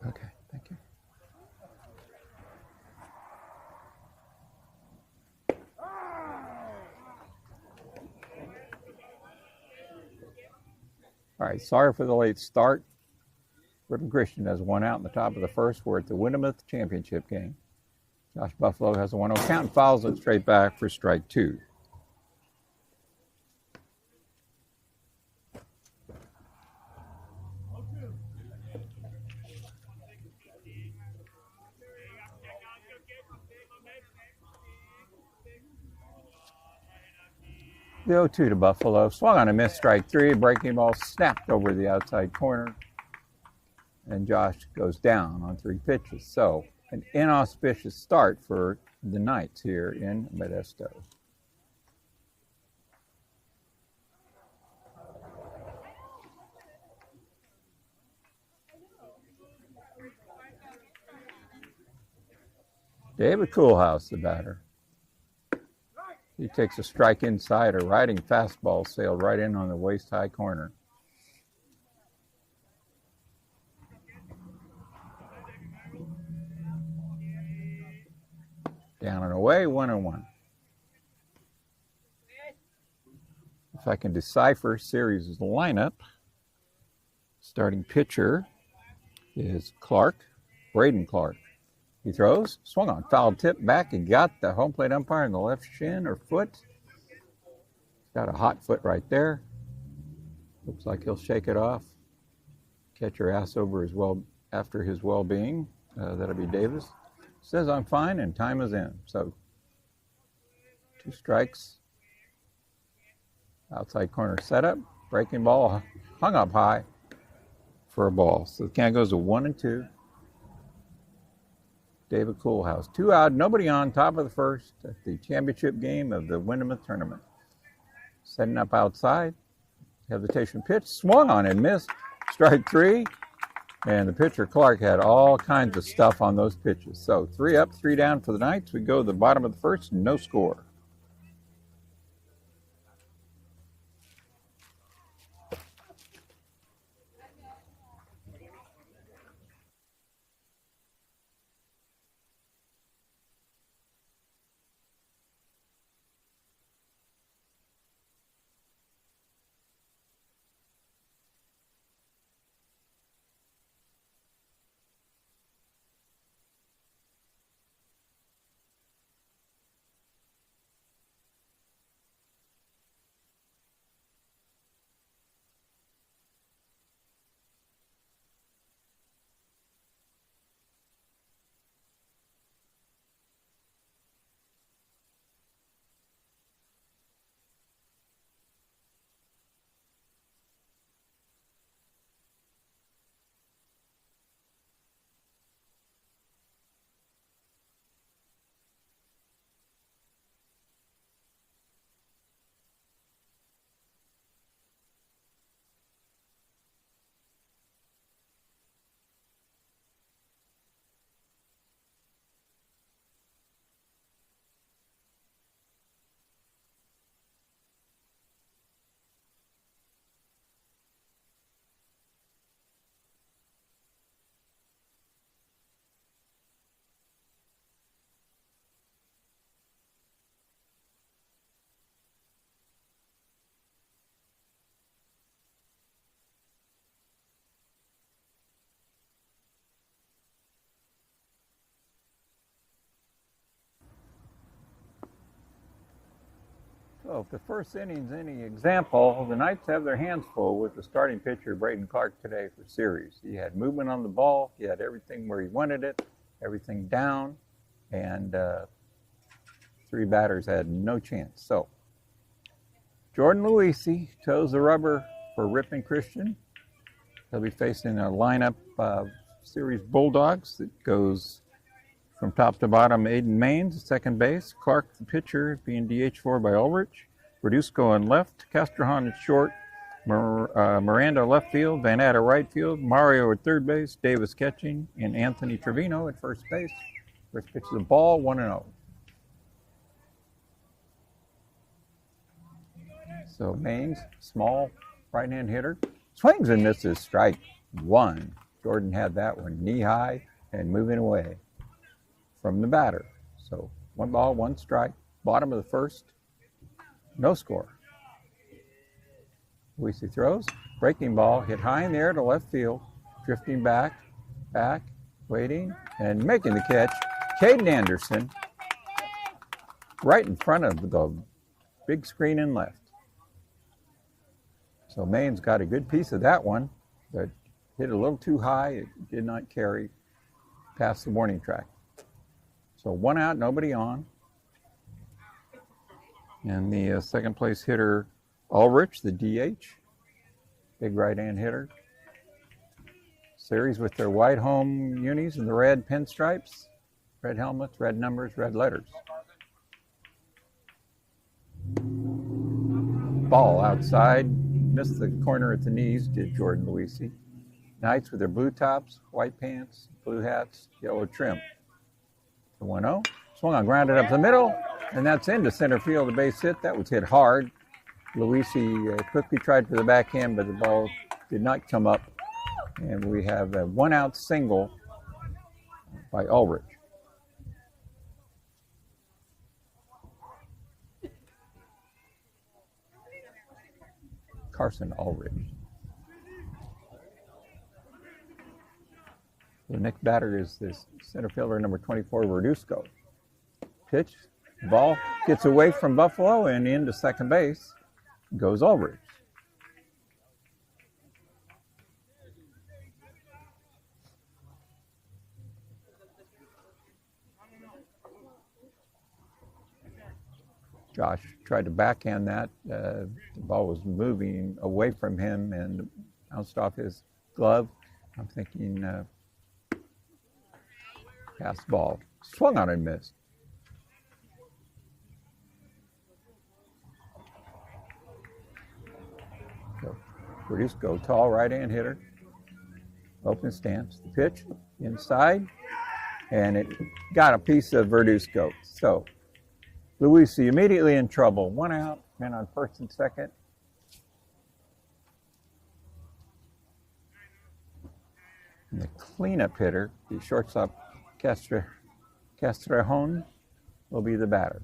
Okay, thank you. All right, sorry for the late start. Ripon Christian has one out in the top of the first. We're at the Winnemouth Championship game. Josh Buffalo has a 1-0 count and fouls it straight back for strike two. The 0-2 to Buffalo. Swung on a missed strike three. Breaking ball snapped over the outside corner. And Josh goes down on three pitches. So an inauspicious start for the Knights here in Modesto. David Coolhouse, the batter. He takes a strike inside. A riding fastball sailed right in on the waist-high corner. Down and away, 1-1. If I can decipher Ceres' lineup, starting pitcher is Braden Clark. He throws, swung on, foul tip back, and got the home plate umpire in the left shin or foot. He's got a hot foot right there. Looks like he'll shake it off. Catcher asks over after his well-being. That'll be Davis. Says I'm fine, and time is in. So 2 strikes. Outside corner setup. Breaking ball hung up high for a ball. So the count goes to 1-2. David Coolhouse. 2 out, nobody on, top of the first at the championship game of the Winnemouth tournament. Setting up outside. Hesitation pitch. Swung on and missed. Strike 3. And the pitcher, Clark, had all kinds of stuff on those pitches. So 3 up, 3 down for the Knights. We go to the bottom of the first, no score. So if the first inning's any example, the Knights have their hands full with the starting pitcher, Braden Clark, today for Ceres. He had movement on the ball. He had everything where he wanted it, everything down, and 3 batters had no chance. So Jordan Luisi toes the rubber for Ripon Christian. He'll be facing a lineup of Ceres Bulldogs that goes from top to bottom. Aiden Maines, second base. Clark, the pitcher, being DH4 by Ulrich. Verduzco on left. Castrahan at short. Miranda left field. Van Atta right field. Mario at third base. Davis catching. And Anthony Trevino at first base. First pitch of the ball, 1-0. So Maines, small right-hand hitter. Swings and misses, strike 1. Jordan had that one knee high and moving away from the batter. So 1 ball, 1 strike. Bottom of the first. No score. Weesey throws. Breaking ball hit high in the air to left field. Drifting back, waiting, and making the catch. Caden Anderson right in front of the big screen in left. So Maine's got a good piece of that one, but hit a little too high. It did not carry past the warning track. So 1 out, nobody on. And the second place hitter, Ulrich, the DH, big right-hand hitter. Ceres with their white home unis and the red pinstripes, red helmets, red numbers, red letters. Ball outside, missed the corner at the knees, did Jordan Luisi. Knights with their blue tops, white pants, blue hats, yellow trim. The 1-0, swung on, grounded up the middle, and that's into center field, a base hit. That was hit hard. Luisi quickly tried for the backhand, but the ball did not come up. And we have a 1-out single by Ulrich. Carson Ulrich. The next batter is this center fielder, number 24, Verduzco. Pitch, ball gets away from Buffalo and into second base goes Ulrich. Josh tried to backhand that. The ball was moving away from him and bounced off his glove. I'm thinking pass ball. Swung on and missed. So, Verduzco, tall right-hand hitter. Open stance. The pitch inside. And it got a piece of Verduzco. So, Luisi immediately in trouble. 1 out, man on first and second. And the cleanup hitter, the shortstop Castrejon, will be the batter.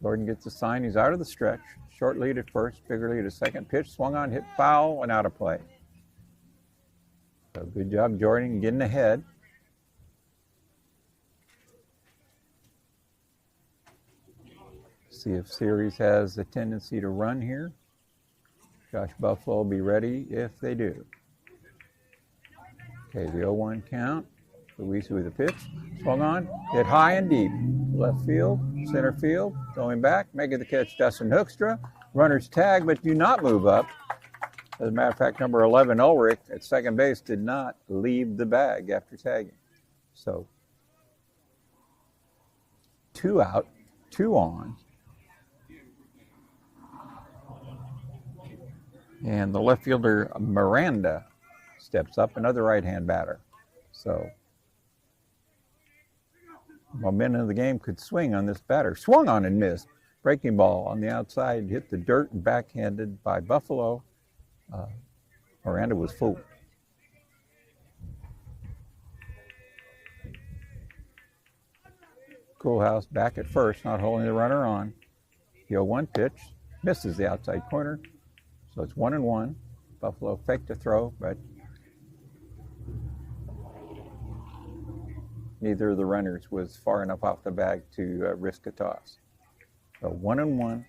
Gordon gets a sign. He's out of the stretch. Short lead at first, bigger lead at second. Pitch swung on, hit foul, and out of play. So good job, Jordan, getting ahead. See if Ceres has a tendency to run here. Josh Buffalo will be ready if they do. Okay, the 0-1 count. Luisi with the pitch. Swung on, hit high and deep. Left field, center field, going back, making the catch, Dustin Hoekstra. Runners tag, but do not move up. As a matter of fact, number 11, Ulrich, at second base, did not leave the bag after tagging. So, 2 out, 2 on. And the left fielder, Miranda, steps up, another right-hand batter. So, momentum of the game could swing on this batter. Swung on and missed. Breaking ball on the outside, hit the dirt and backhanded by Buffalo. Miranda was fooled. Coolhouse back at first, not holding the runner on. The 0-1 pitch misses the outside corner. So it's 1-1. Buffalo faked a throw, but neither of the runners was far enough off the bag to risk a toss. So 1-1.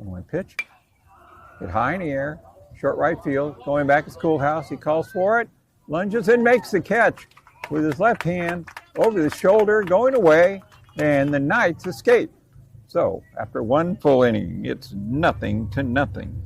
1-1 pitch. Hit high in the air. Short right field. Going back is Coolhouse. He calls for it. Lunges and makes the catch with his left hand over the shoulder, going away, and the Knights escape. So after 1 full inning, it's 0-0.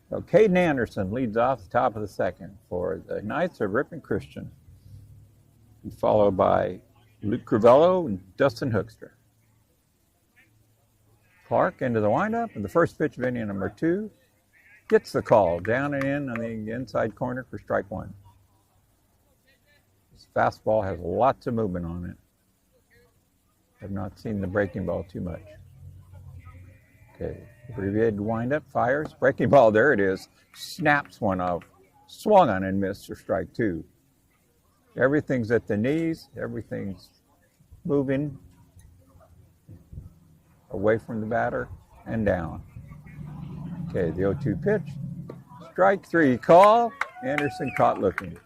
So Caden Anderson leads off the top of the second for the Knights of Ripon Christian, followed by Luke Crivello and Dustin Hoekstra. Clark into the windup, and the first pitch of inning number 2 gets the call down and in on the inside corner for strike 1. This fastball has lots of movement on it. I've not seen the breaking ball too much. Okay, abbreviated windup, fires, breaking ball, there it is. Snaps one off, swung on and missed for strike 2. Everything's at the knees, everything's moving away from the batter and down. Okay, the 0-2 pitch. Strike 3 call. Anderson caught looking.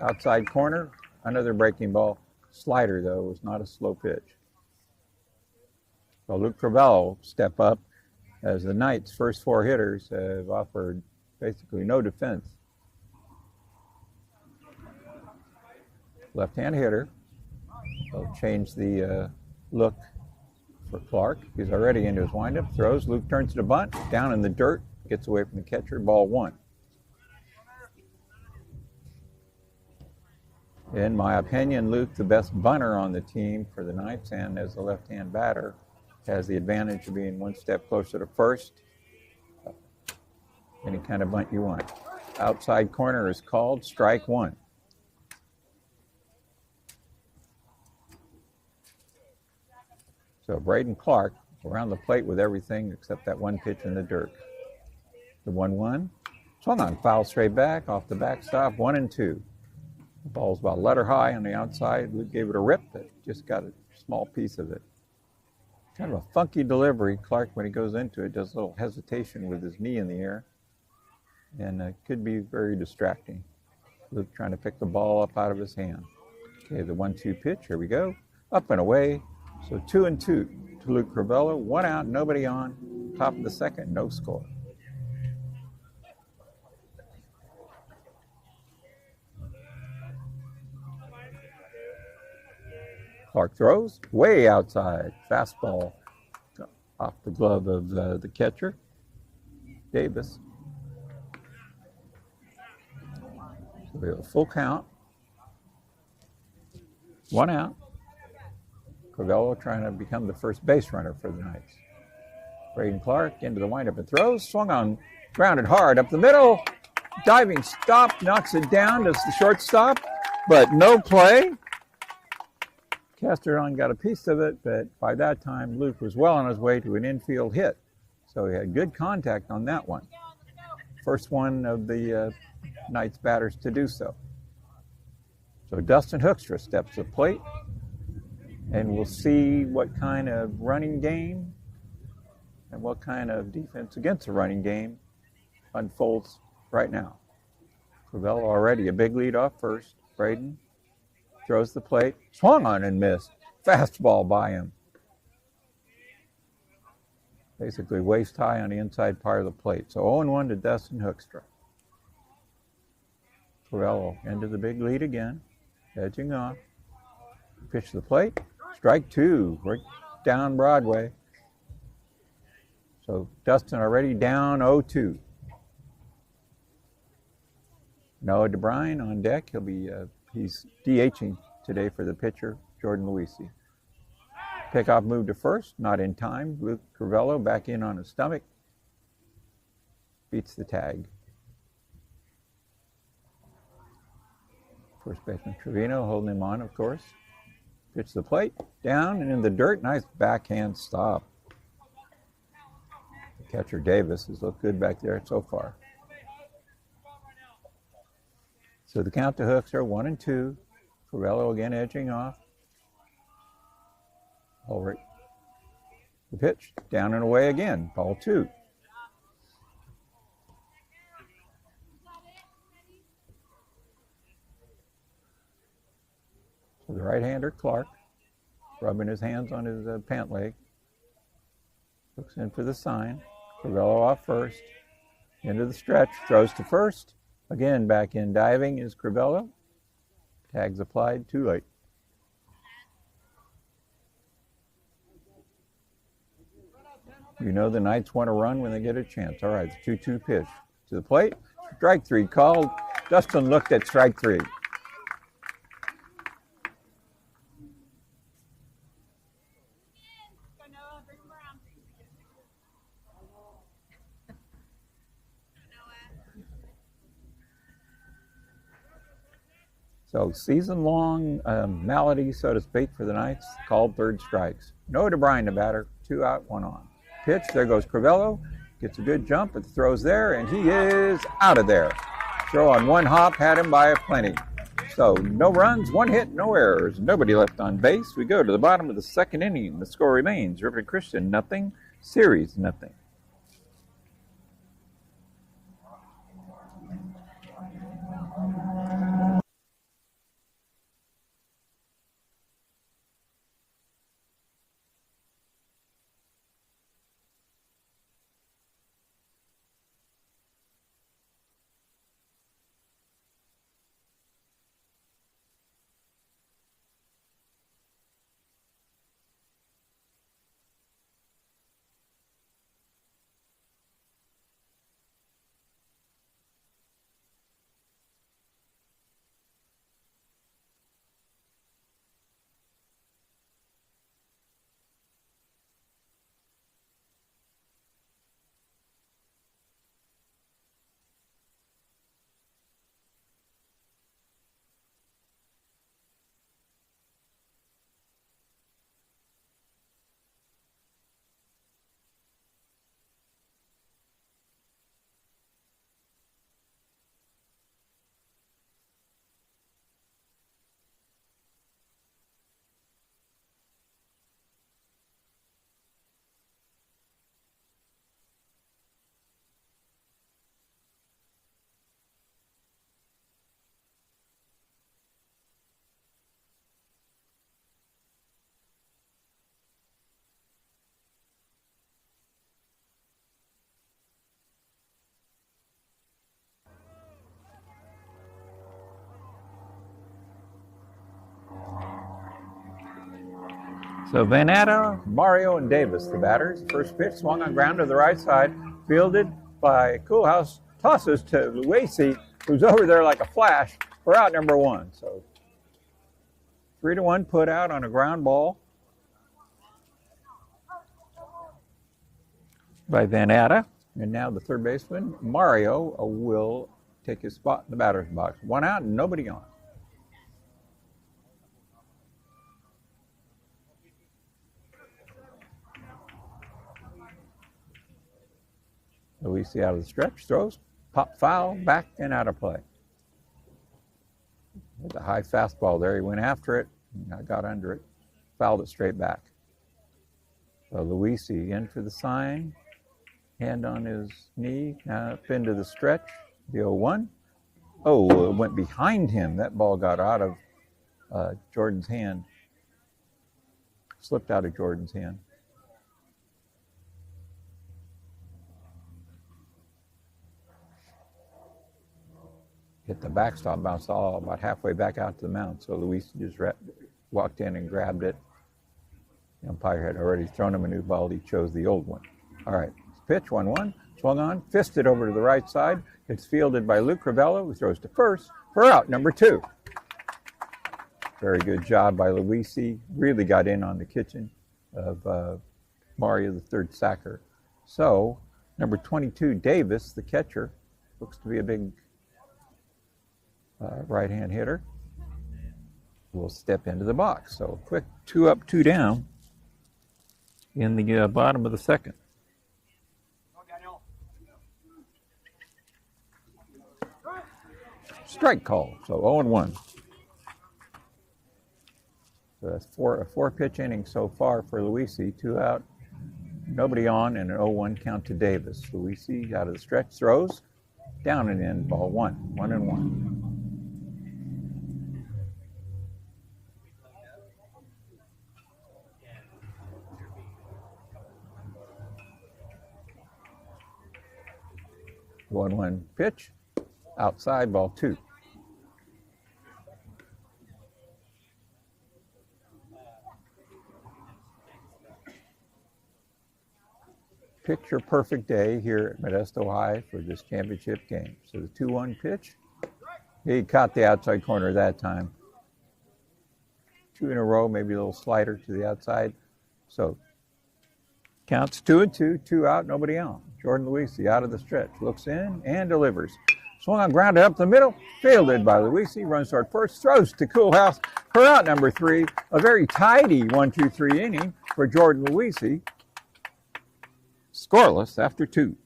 Outside corner, another breaking ball. Slider, though, was not a slow pitch. So Luke Crivello step up as the Knights' first 4 hitters have offered basically no defense. Left-hand hitter. They'll change the look for Clark. He's already into his windup. Throws. Luke turns to bunt. Down in the dirt. Gets away from the catcher. Ball 1. In my opinion, Luke, the best bunter on the team for the Knights, and as a left-hand batter, has the advantage of being one step closer to first. Any kind of bunt you want. Outside corner is called. Strike 1. So Braden Clark around the plate with everything except that one pitch in the dirt. The 1-1. Swung on, foul straight back, off the backstop, 1-2. The ball's about letter high on the outside. Luke gave it a rip, but just got a small piece of it. Kind of a funky delivery. Clark, when he goes into it, does a little hesitation with his knee in the air. And could be very distracting. Luke trying to pick the ball up out of his hand. Okay, the 1-2 pitch, here we go. Up and away. So 2-2 to Luke Crivello. 1 out, nobody on. Top of the second, no score. Clark throws way outside. Fastball off the glove of the catcher, Davis. So we have a full count. 1 out. Crivello trying to become the first base runner for the Knights. Braden Clark into the windup and throws. Swung on, grounded hard up the middle. Diving stop, knocks it down. Does the shortstop, but no play. Casteron got a piece of it, but by that time, Luke was well on his way to an infield hit. So he had good contact on that one. First one of the Knights batters to do so. So Dustin Hoekstra steps to the plate. And we'll see what kind of running game and what kind of defense against the running game unfolds right now. Crivello already a big lead off first. Braden throws the plate. Swung on and missed. Fastball by him. Basically waist high on the inside part of the plate. So 0-1 to Dustin Hoekstra. Crivello into the big lead again. Edging off. Pitch to the plate. Strike 2, right down Broadway. So Dustin already down 0-2. Noah DeBrine on deck. He's DHing today for the pitcher, Jordan Luisi. Pickoff move to first, not in time. Luke Crivello back in on his stomach. Beats the tag. First baseman Trevino holding him on, of course. Pitch the plate, down and in the dirt. Nice backhand stop. The catcher Davis has looked good back there so far. So the count to Hoekstra, 1-2. Crivello again edging off. Ulrich. The pitch, down and away again. Ball 2. So the right-hander, Clark, rubbing his hands on his pant leg. Looks in for the sign. Crivello off first. Into the stretch. Throws to first. Again, back in diving is Crivello. Tags applied. Too late. You know the Knights want to run when they get a chance. All right, the 2-2 pitch. to the plate. Strike three called. Dustin looked at strike three. So season-long malady, so to speak, for the Knights, called third strikes. Noah DeBrine, the batter, 2 out, 1 on. Pitch, there goes Crivello, gets a good jump, but the throw's there, and he is out of there. Throw on one hop, had him by a plenty. So no runs, 1 hit, no errors, nobody left on base. We go to the bottom of the second inning. The score remains Riverton Christian, nothing. Ceres, nothing. So Vanetta, Mario, and Davis, the batters. First pitch swung on ground to the right side, fielded by Coolhouse, tosses to Luisi, who's over there like a flash for out number 1. So 3-1 put out on a ground ball by Vanetta. And now the third baseman, Mario, will take his spot in the batter's box. 1 out and nobody on. Luisi out of the stretch, throws, pop foul, back and out of play. With a high fastball there, he went after it, got under it, fouled it straight back. So Luisi in for the sign, hand on his knee, now up into the stretch, the 0-1. Oh, it went behind him. That ball got out of Jordan's hand, slipped out of Jordan's hand. Hit the backstop, bounced all about halfway back out to the mound. So Luis just walked in and grabbed it. The umpire had already thrown him a new ball. He chose the old one. All right, pitch, 1-1, swung on, fisted over to the right side. It's fielded by Luke Crivello, who throws to first for out number 2. Very good job by Luisi. Really got in on the kitchen of Mario, the third sacker. So number 22, Davis, the catcher, looks to be a big right-hand hitter, will step into the box. So quick 2 up, 2 down in the bottom of the second. Strike call, so 0-1. So that's a 4-pitch inning so far for Luisi. 2 out, nobody on, and an 0-1 count to Davis. Luisi out of the stretch, throws, down and in, ball 1, 1-1. One pitch, outside, ball 2. picture perfect day here at Modesto High for this championship game. So the 2-1 pitch, he caught the outside corner that time. 2 in a row, maybe a little slider to the outside. So counts 2-2, 2 out, nobody out. Jordan Luisi out of the stretch, looks in and delivers. Swung on, grounded up the middle, fielded by Luisi, runs toward first, throws to Coolhouse for out number 3. A very tidy 1-2-3 inning for Jordan Luisi. Scoreless after 2.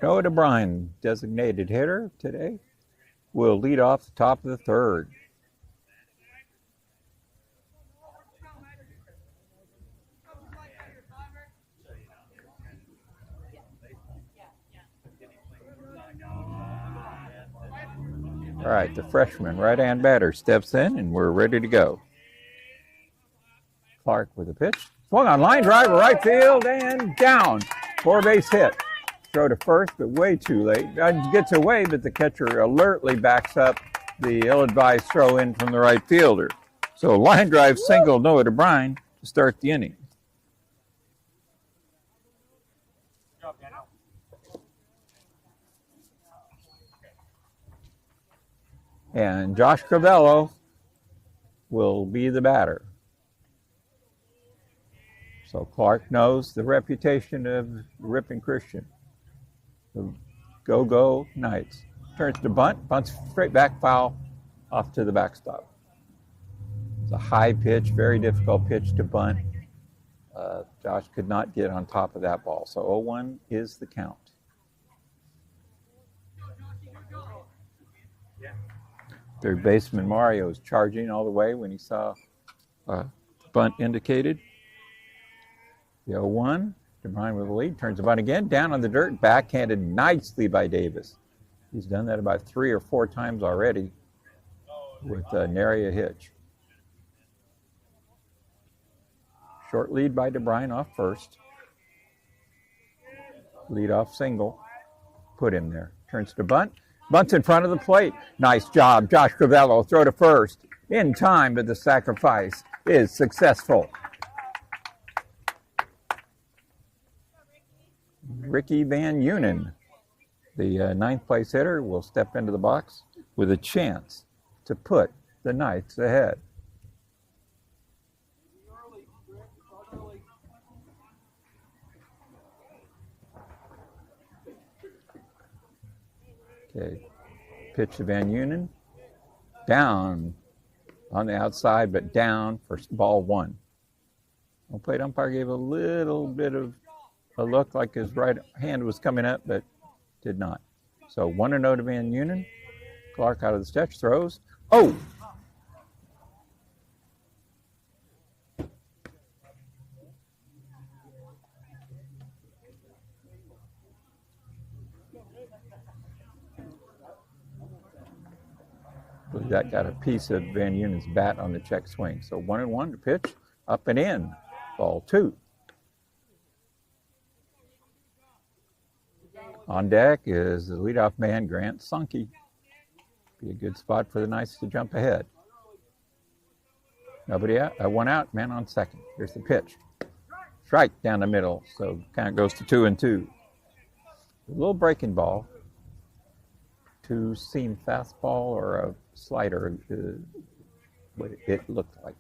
Noah DeBrine, designated hitter today, will lead off the top of the 3rd. All right, the freshman right-hand batter steps in, and we're ready to go. Clark with a pitch. Swung on, line drive, right field, and down. 4-base hit. Throw to first, but way too late. Gets away, but the catcher alertly backs up the ill-advised throw in from the right fielder. So line drive single Noah DeBrine to start the inning. And Josh Crivello will be the batter. So Clark knows the reputation of Ripon Christian. The go-go Knights. Turns to bunt, bunts straight back foul off to the backstop. It's a high pitch, very difficult pitch to bunt. Josh could not get on top of that ball. So 0-1 is the count. Third baseman Mario is charging all the way when he saw bunt indicated. The 0-1, DeBrine with the lead, turns the bunt again, down on the dirt, backhanded nicely by Davis. He's done that about 3 or 4 times already with nary a hitch. Short lead by DeBrine off first. Lead off single, put him there. Turns to bunt. Bunts in front of the plate. Nice job, Josh Crivello. Throw to first in time, but the sacrifice is successful. Ricky Van Unen, the 9th place hitter, will step into the box with a chance to put the Knights ahead. Okay, pitch to Van Unen, down on the outside, but down for ball 1. The plate umpire gave a little bit of a look like his right hand was coming up, but did not. So 1-0 to Van Unen. Clark out of the stretch, throws. Oh! That got a piece of Van Unen's bat on the check swing. So 1-1 to pitch, up and in. Ball 2. On deck is the leadoff man, Grant Sankey. Be a good spot for the Knights to jump ahead. Nobody out. One out, man on second. Here's the pitch. Strike down the middle, so kind of goes to 2-2. A little breaking ball. Two-seam fastball or a slider, what it looked like.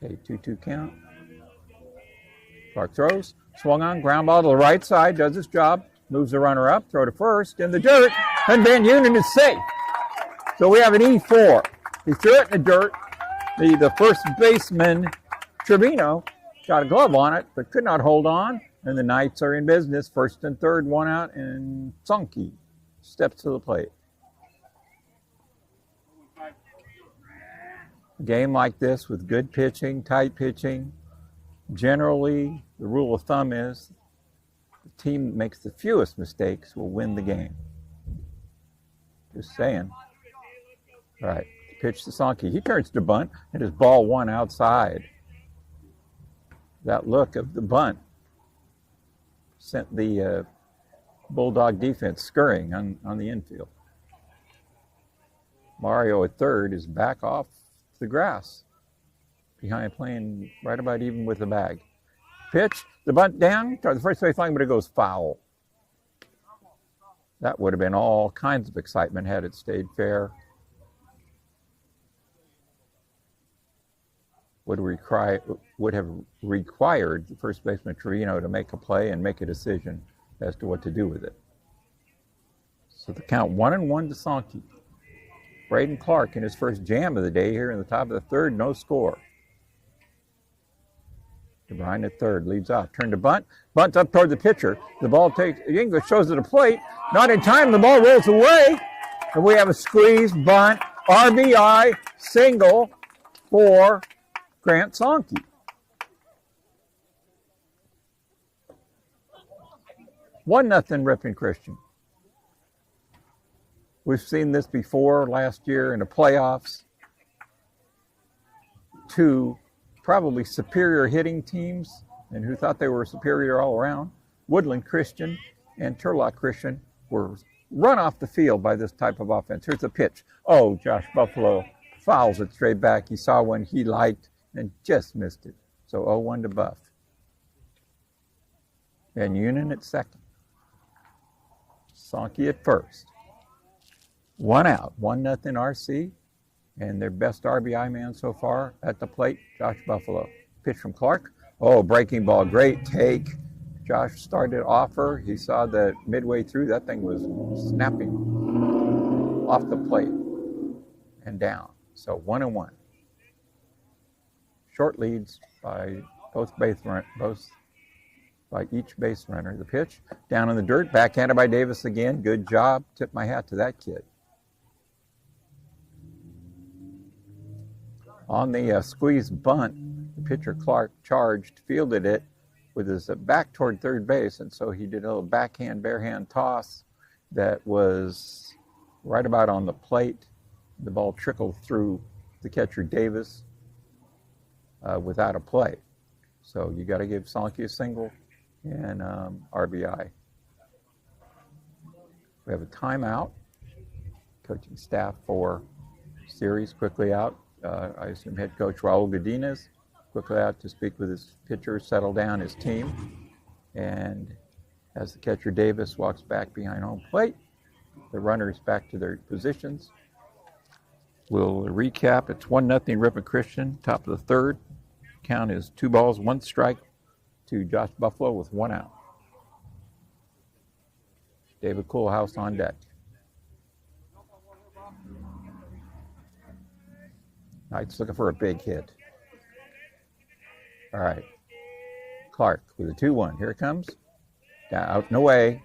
Okay, 2-2 count. Clark throws, swung on, ground ball to the right side, does his job, moves the runner up, throw to first, in the dirt, and Van Unen is safe. So we have an E4. He threw it in the dirt. The first baseman, Trevino, got a glove on it, but could not hold on, and the Knights are in business. First and third, one out, and Sankey steps to the plate. A game like this with good pitching, tight pitching, generally the rule of thumb is the team that makes the fewest mistakes will win the game. Just saying. All right, pitch to Sankey. He turns to bunt, and his ball one outside. That look of the bunt sent the Bulldog defense scurrying on the infield. Mario at third is back off the grass, behind playing right about even with the bag. Pitch, the bunt down, the first base line, but it goes foul. That would have been all kinds of excitement had it stayed fair. Would have required the first baseman Trevino to make a play and make a decision as to what to do with it. So the count 1-1 to Sankey. Braden Clark in his first jam of the day here in the top of the third, no score. DeBryan at third, leads off. Turn to bunt. Bunt up toward the pitcher. The ball takes, English shows it a plate. Not in time, the ball rolls away. And we have a squeeze, bunt, RBI, single for Grant Sankey. 1-0 Ripon Christian. We've seen this before last year in the playoffs. Two probably superior hitting teams and who thought they were superior all around. Woodland Christian and Turlock Christian were run off the field by this type of offense. Here's a pitch. Oh, Josh Buffalo fouls it straight back. He saw one he liked and just missed it. So 0-1 to Buff. Van Unen at second. Sankey at first. One out, 1-0 RC, and their best RBI man so far at the plate, Josh Buffalo. Pitch from Clark. Oh, breaking ball, great take. Josh started offer. He saw that midway through that thing was snapping off the plate and down. So 1-1. Short leads by by each base runner. The pitch down in the dirt, backhanded by Davis again. Good job. Tip my hat to that kid. On the squeeze bunt, the pitcher Clark charged, fielded it with his back toward third base, and so he did a little backhand, barehand toss that was right about on the plate. The ball trickled through the catcher Davis without a play. So you got to give Sankey a single and RBI. We have a timeout. Coaching staff for Ceres quickly out. I assume head coach Raul Godinez quickly out to speak with his pitcher, settle down his team. And as the catcher Davis walks back behind home plate, the runners back to their positions. We'll recap. It's 1-0 Ripon Christian, top of the third. Count is 2 balls, 1 strike to Josh Buffalo with 1 out. David Coolhouse on deck. Knights looking for a big hit. All right. Clark with a 2-1. Here it comes. Out and away.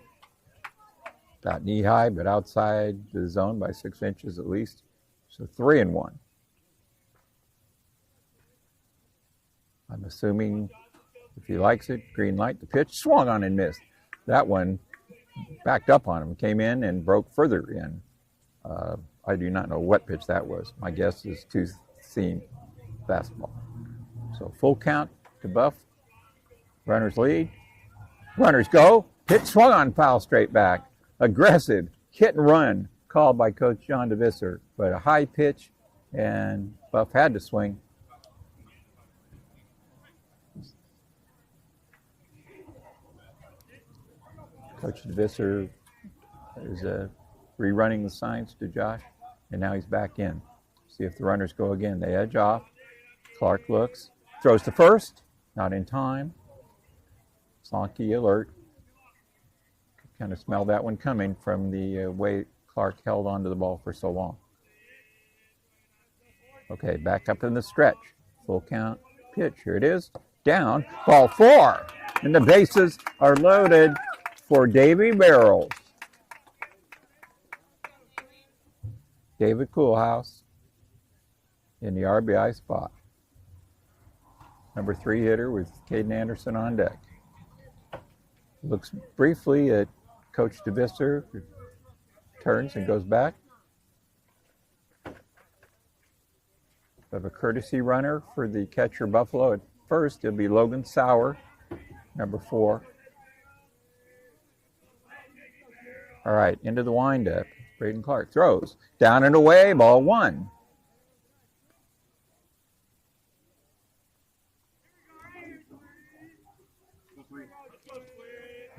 About knee high, but outside the zone by 6 inches at least. So 3-1. I'm assuming if he likes it, green light. The pitch swung on and missed. That one backed up on him, came in and broke further in. I do not know what pitch that was. My guess is two-seam fastball. So full count to Buff. Runners lead. Runners go. Pitch swung on, foul straight back. Aggressive hit and run called by Coach John DeVisser, but a high pitch, and Buff had to swing. Coach DeVisser is rerunning the signs to Josh, and now he's back in. See if the runners go again. They edge off. Clark looks, throws to first, not in time. Slonky alert. Kind of smelled that one coming from the way Clark held onto the ball for so long. Okay, back up in the stretch. Full count pitch. Here it is. Down. Ball 4. And the bases are loaded for Davy Barrels. David Coolhouse in the RBI spot. Number 3 hitter with Caden Anderson on deck. Looks briefly at Coach DeVisser, turns and goes back. We have a courtesy runner for the catcher Buffalo. At first, it'll be Logan Sauer, number 4. All right, into the windup. Braden Clark throws. Down and away, ball 1.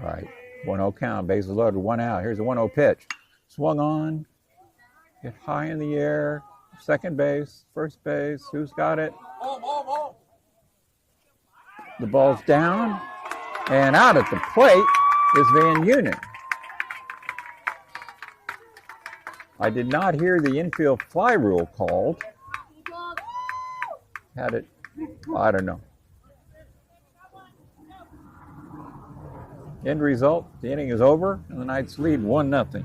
All right, 1-0 count, bases loaded, 1 out. Here's a 1-0 pitch. Swung on, hit high in the air. Second base, first base, who's got it? The ball's down, and out at the plate is Van Unen. I did not hear the infield fly rule called. Had it, I don't know. End result, the inning is over, and the Knights lead 1-0.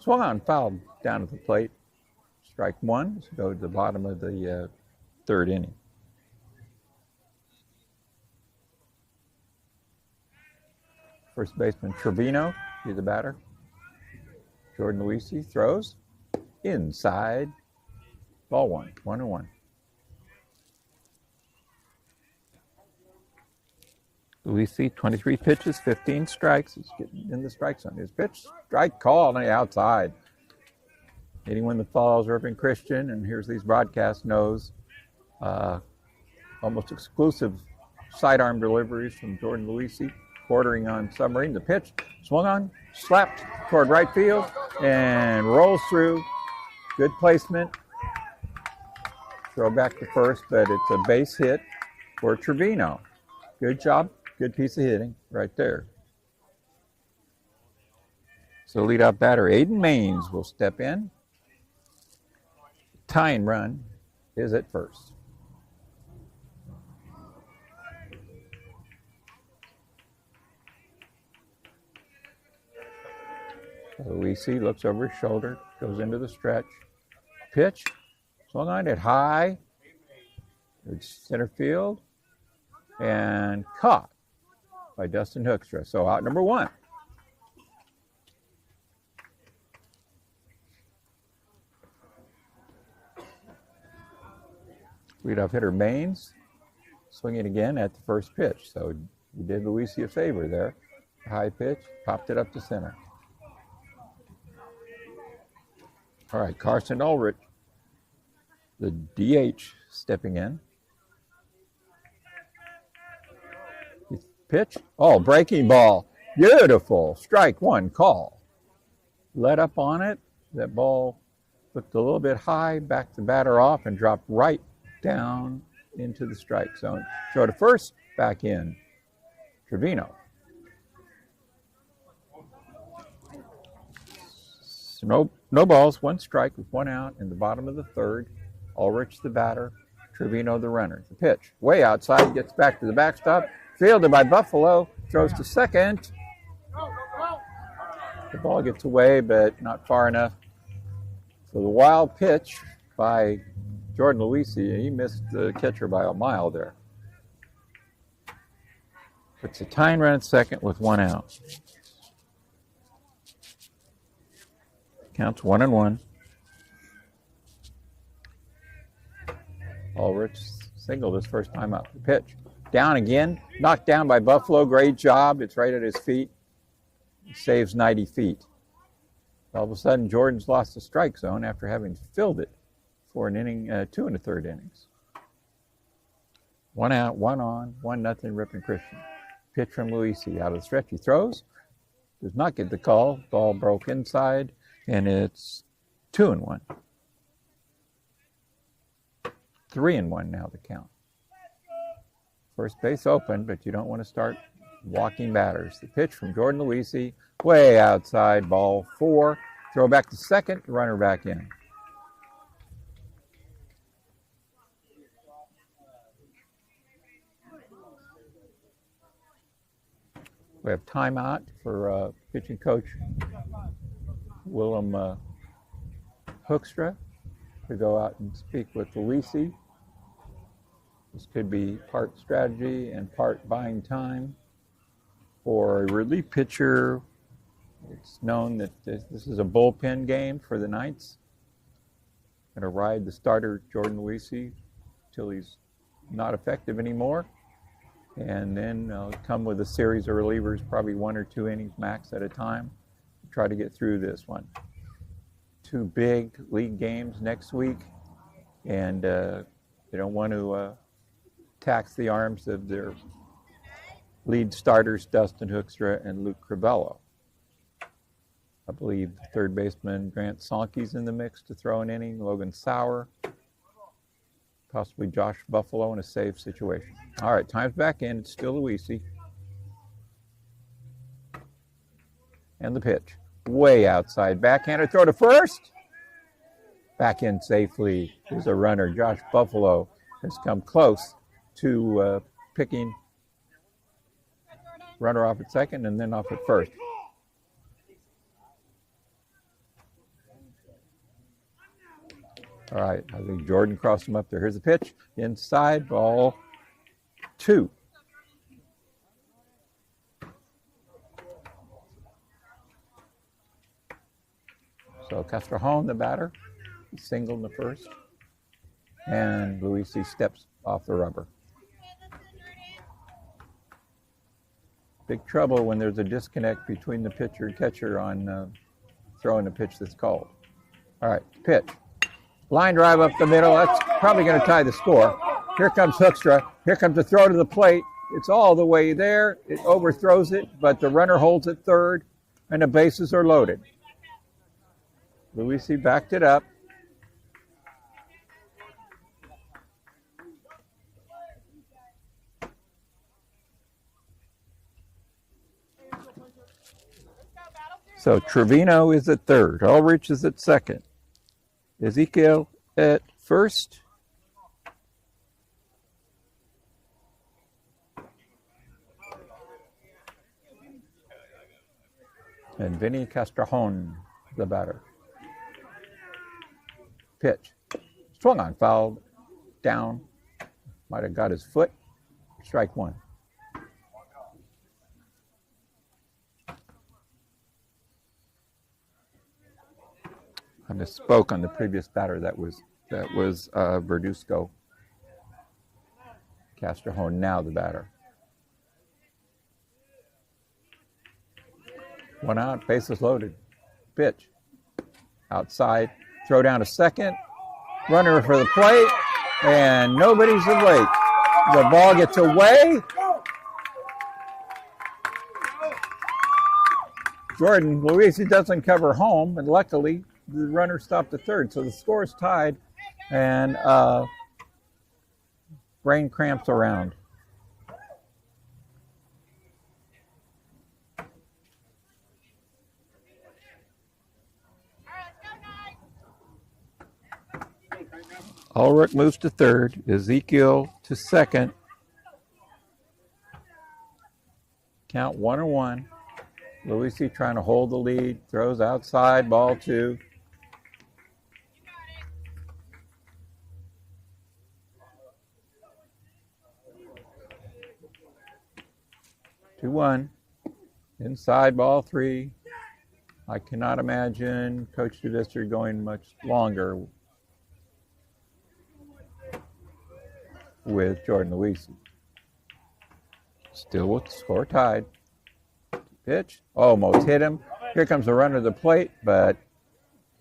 Swung on, fouled down at the plate. Strike 1. Let's go to the bottom of the 3rd inning. First baseman Trevino, he's the batter. Jordan Luisi throws. Inside. Ball 1. 1-1. Luisi, 23 pitches, 15 strikes. He's getting in the strike zone. His pitch, strike call on the outside. Anyone that follows Irving Christian and hears these broadcasts knows almost exclusive sidearm deliveries from Jordan Luisi. bordering on submarine. The pitch swung on, slapped toward right field, and rolls through. Good placement. Throw back to first, but it's a base hit for Trevino. Good job. Good piece of hitting right there. So leadoff batter Aiden Maines will step in. Tying run is at first. Luisi looks over his shoulder, goes into the stretch. Pitch, swung on it high, center field, and caught by Dustin Hoekstra. So out number one. Leadoff hitter Maines swinging again at the first pitch. So he did Luisi a favor there. High pitch, popped it up to center. All right, Carson Ulrich, the DH, stepping in. Pitch, oh, breaking ball. Beautiful, strike one call. Let up on it. That ball looked a little bit high, backed the batter off, and dropped right down into the strike zone. Throw to first, back in. Trevino. So no balls, one strike with one out in the bottom of the third. Ulrich the batter, Trevino the runner. The pitch, way outside, gets back to the backstop. Fielded by Buffalo, throws to second. The ball gets away, but not far enough. So the wild pitch by Jordan Luisi, he missed the catcher by a mile there. It's a tying run at second with one out. Counts 1-1. Ulrich singled his first time up. The pitch. Down again. Knocked down by Buffalo. Great job. It's right at his feet. He saves 90 feet. All of a sudden, Jordan's lost the strike zone after having filled it for an inning, 2 1/3 innings. One out, one on, 1-0 Ripon Christian. Pitch from Luisi. Out of the stretch, he throws. Does not get the call. Ball broke inside. And it's 2-1. 3-1 now the count. First base open, but you don't want to start walking batters. The pitch from Jordan Luisi, way outside, ball 4. Throw back to second, runner back in. We have timeout for pitching coach Willem Hoekstra to go out and speak with Luisi. This could be part strategy and part buying time. For a relief pitcher, it's known that this is a bullpen game for the Knights. Going to ride the starter Jordan Luisi till he's not effective anymore. And then come with a series of relievers, probably 1 or 2 innings max at a time. Try to get through this one. 2 big league games next week, and they don't want to tax the arms of their lead starters, Dustin Hoekstra and Luke Crivello. I believe third baseman Grant Sankey's in the mix to throw an inning, Logan Sauer, possibly Josh Buffalo in a save situation. All right, time's back in. It's still Luisi. And the pitch. Way outside. Backhander throw to first. Back in safely. There's a runner. Josh Buffalo has come close to picking runner off at second and then off at first. All right, I think Jordan crossed him up there. Here's the pitch. Inside, ball 2. So Castrejón, the batter, singled in the first. And Luisi steps off the rubber. Big trouble when there's a disconnect between the pitcher and catcher on throwing a pitch that's called. All right, pitch. Line drive up the middle. That's probably going to tie the score. Here comes Hoekstra. Here comes the throw to the plate. It's all the way there. It overthrows it, but the runner holds it third, and the bases are loaded. Luisi backed it up. So Trevino is at third. Ulrich is at second. Ezekiel at first. And Vinny Castrejón, the batter. Pitch. Swung on, fouled, down. Might have got his foot. Strike one. I misspoke on the previous batter. That was Verduzco. Castrejón now the batter. One out, bases loaded. Pitch. Outside. Throw down to second. Runner for the plate. And nobody's awake. The ball gets away. Jordan Luisi doesn't cover home, and luckily the runner stopped at third. So the score is tied, and brain cramps around. Ulrich moves to third. Ezekiel to second. Count 1-1. Luisi trying to hold the lead. Throws outside, ball two. Two one. Inside, ball three. I cannot imagine Coach DeVister going much longer with Jordan Luisi. Still with the score tied. Pitch. Almost hit him. Here comes the runner to the plate, but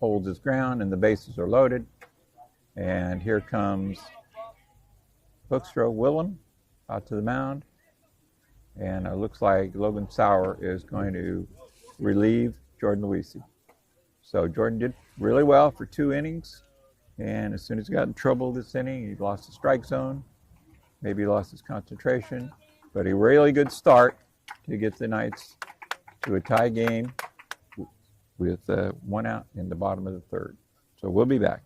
holds his ground, and the bases are loaded. And here comes Hoekstra Willem out to the mound. And it looks like Logan Sauer is going to relieve Jordan Luisi. So Jordan did really well for 2 innings. And as soon as he got in trouble this inning, he lost the strike zone. Maybe he lost his concentration. But a really good start to get the Knights to a tie game with 1 out in the bottom of the third. So we'll be back.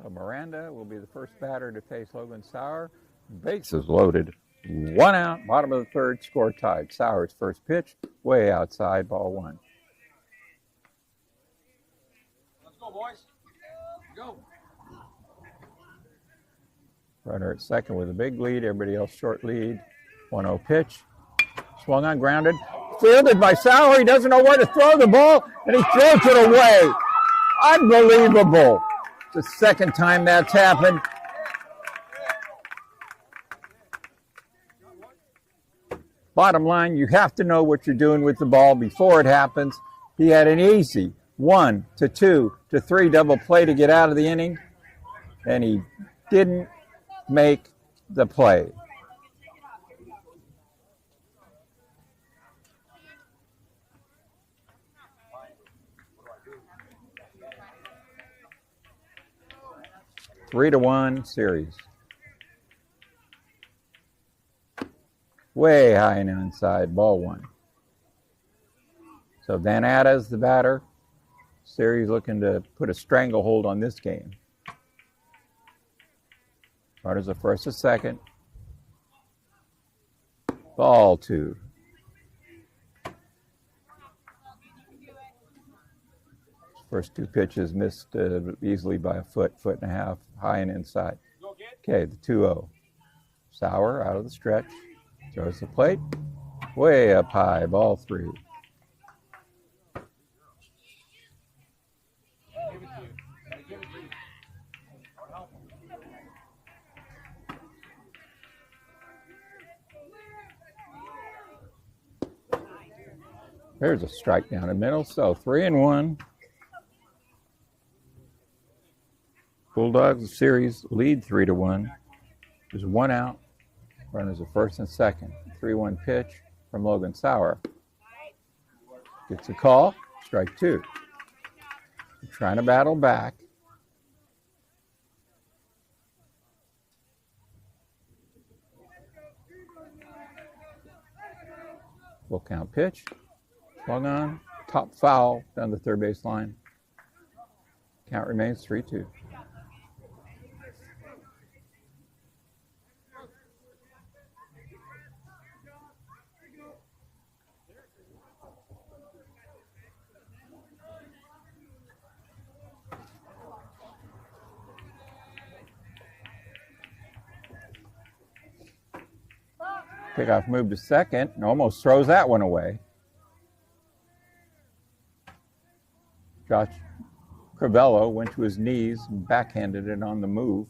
So Miranda will be the first batter to face Logan Sauer. Bases loaded. 1 out, bottom of the third, score tied. Sauer's first pitch, way outside, ball 1. Runner at second with a big lead. Everybody else short lead. 1-0 pitch. Swung on, grounded. Fielded by Sauer. He doesn't know where to throw the ball, and he throws it away. Unbelievable. It's the second time that's happened. Bottom line, you have to know what you're doing with the ball before it happens. He had an easy 1 to 2 to 3 double play to get out of the inning, and he didn't make the play. Three to 1 Ceres. Way high and inside, ball one. So Van Atta's the batter. Ceres looking to put a stranglehold on this game. Runners at first and second. Ball two. First two pitches missed easily by a foot and a half, high and inside. Okay, the 2-0. Sauer out of the stretch. Throws the plate. Way up high, ball three. There's a strike down the middle, so 3-1. Bulldogs series lead 3-1. There's one out. Runners at first and second. 3-1 pitch from Logan Sauer. Gets a call, strike two. Trying to battle back. Full count pitch. Swung on, top foul down the third base line. Count remains 3-2. Pickoff moved to second and almost throws that one away. Josh Crivello went to his knees and backhanded it on the move,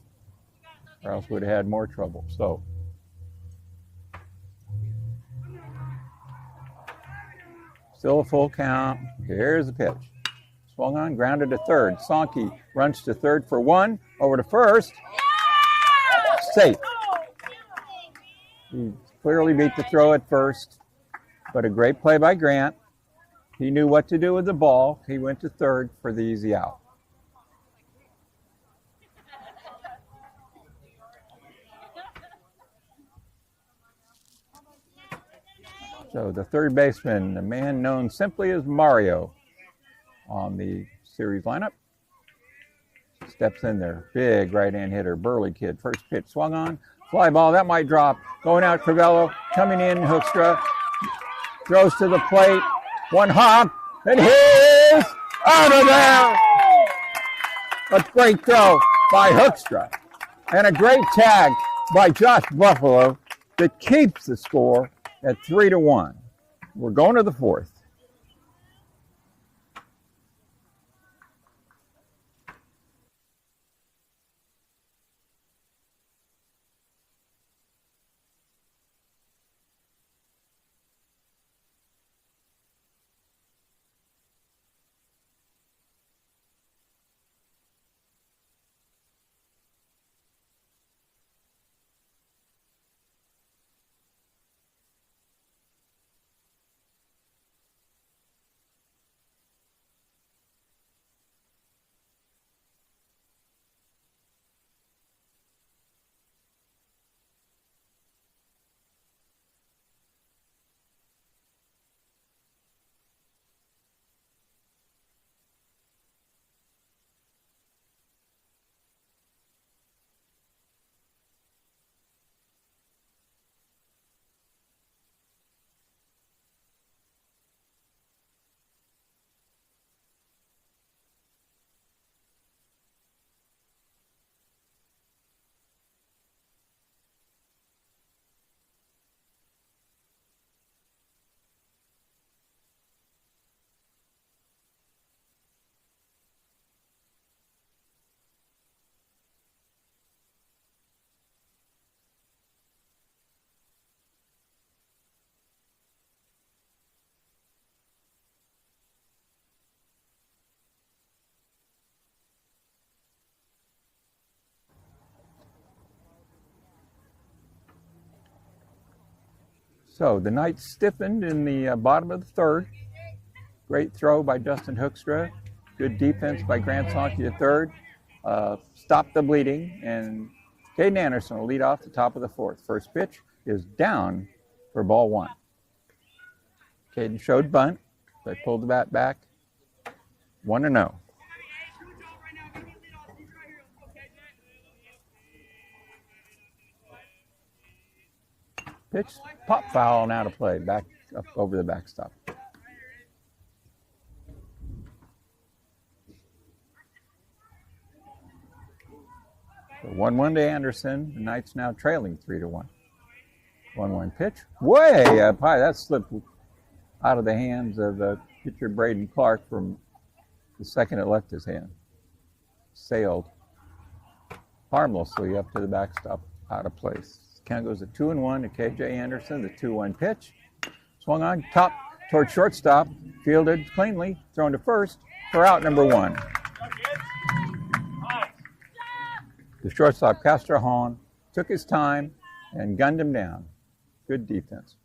or else would have had more trouble. So, still a full count. Here's the pitch. Swung on, grounded to third. Sonke runs to third for one, over to first. Safe. He clearly beat the throw at first, but a great play by Grant. He knew what to do with the ball. He went to third for the easy out. So the third baseman, a man known simply as Mario on the series lineup, steps in there. Big right-hand hitter, burly kid. First pitch swung on. Fly ball, that might drop. Going out, Crivello. Coming in, Hoekstra. Throws to the plate. One hop, and he's out of there. A great throw by Hoekstra. And a great tag by Josh Buffalo that keeps the score at 3-1. We're going to the fourth. So the Knights stiffened in the bottom of the third. Great throw by Dustin Hoekstra. Good defense by Grant Sankey III. Stopped the bleeding, and Caden Anderson will lead off the top of the fourth. First pitch is down for ball one. Caden showed bunt. They pulled the bat back. 1-0. Pitch, pop foul, and out of play. Back up over the backstop. So 1-1 to Anderson. The Knights now trailing 3-1. 1-1 pitch. Way up high. That slipped out of the hands of pitcher Braden Clark from the second it left his hand. Sailed harmlessly up to the backstop, out of place. Count goes to 2-1 to KJ Anderson. The 2-1 pitch. Swung on top toward shortstop. Fielded cleanly. Thrown to first for out number one. The shortstop, Castor Hahn, took his time and gunned him down. Good defense.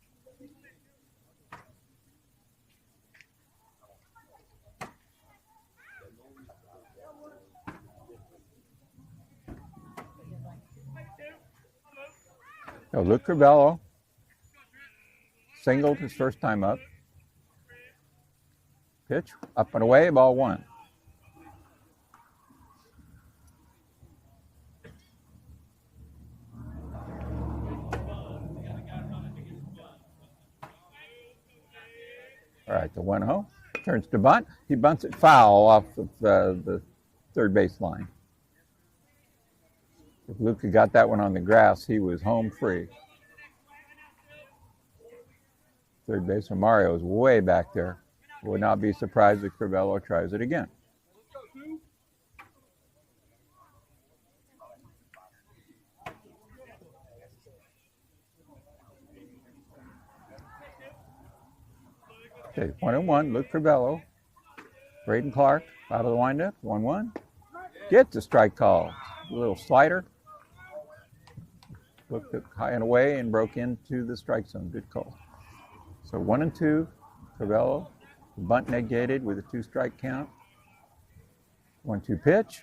So Luke Crivello singled his first time up. Pitch, up and away, ball one. All right, the 1-0 turns to bunt. He bunts it foul off of the third base line. If Luke had got that one on the grass, he was home free. Third baseman Mario is way back there. Would not be surprised if Crivello tries it again. Okay, 1-1, Luke Crivello. Braden Clark out of the windup, 1-1. Get the strike call. A little slider. Looked it high and away and broke into the strike zone. Good call. So 1-2, Crivello. Bunt negated with a 2-strike count. 1-2 pitch.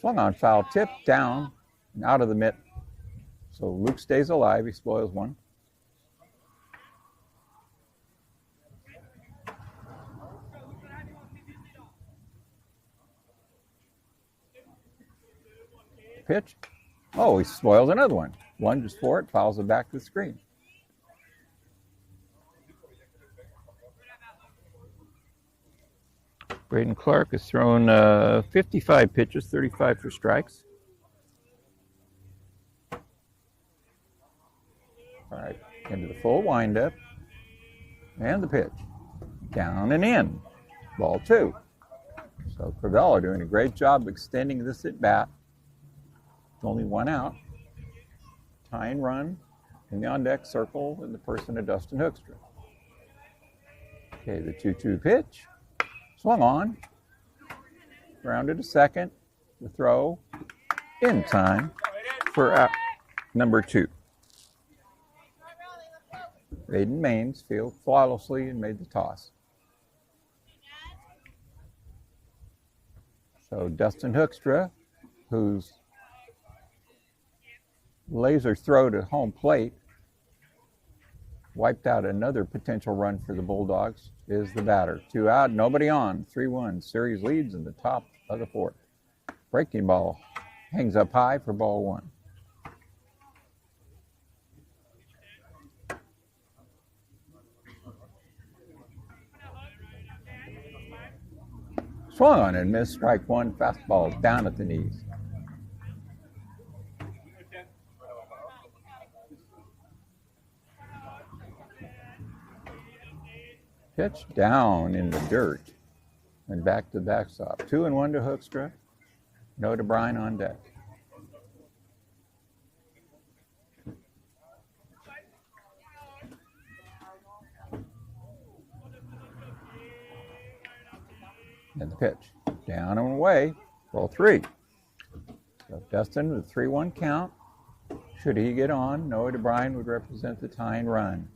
Swung on, foul tip, down and out of the mitt. So Luke stays alive. He spoils one. Pitch. Oh, he spoils another one. Lunges for it, fouls it back to the screen. Braden Clark has thrown 55 pitches, 35 for strikes. All right, into the full windup. And the pitch. Down and in. Ball two. So Crivello doing a great job extending this at bat. Only one out. Tying run in the on-deck circle in the person of Dustin Hoekstra. Okay, the 2-2 pitch. Swung on. Grounded to second. The throw in time for out number two. Aiden Maines fielded flawlessly and made the toss. So Dustin Hoekstra, who's laser throw to home plate wiped out another potential run for the Bulldogs, is the batter. 2 out, nobody on. 3-1. Ceres leads in the top of the fourth. Breaking ball hangs up high for ball one. Swung on and missed. Strike one. Fastball down at the knees. Pitch down in the dirt and back to backstop. 2-1 to Hoekstra. No to Bryan on deck. And the pitch. Down and away. Ball 3. So Dustin with a 3-1 count. Should he get on, Noah DeBryan would represent the tying run.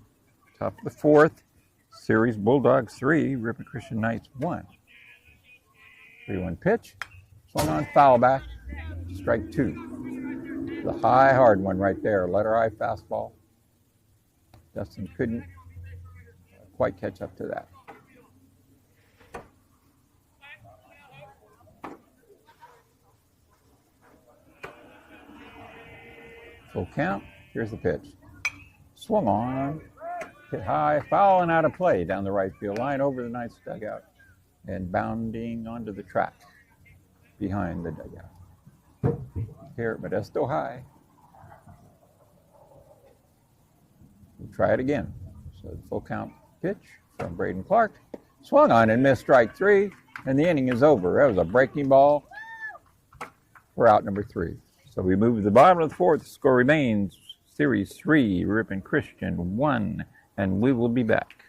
Top of the fourth, Ceres Bulldogs 3, Ripon Christian Knights 1. 3-1 pitch. Swung on, foul back. Strike 2. The high, hard one right there. Letter I fastball. Dustin couldn't quite catch up to that. Full count. Here's the pitch. Swung on. Hit high. Foul and out of play down the right field line over the Knights dugout and bounding onto the track behind the dugout. Here at Modesto High. We'll try it again. So the full count pitch from Braden Clark. Swung on and missed strike 3, and the inning is over. That was a breaking ball for out number 3. So we move to the bottom of the fourth. The score remains Series 3, Ripon Christian 1, and we will be back.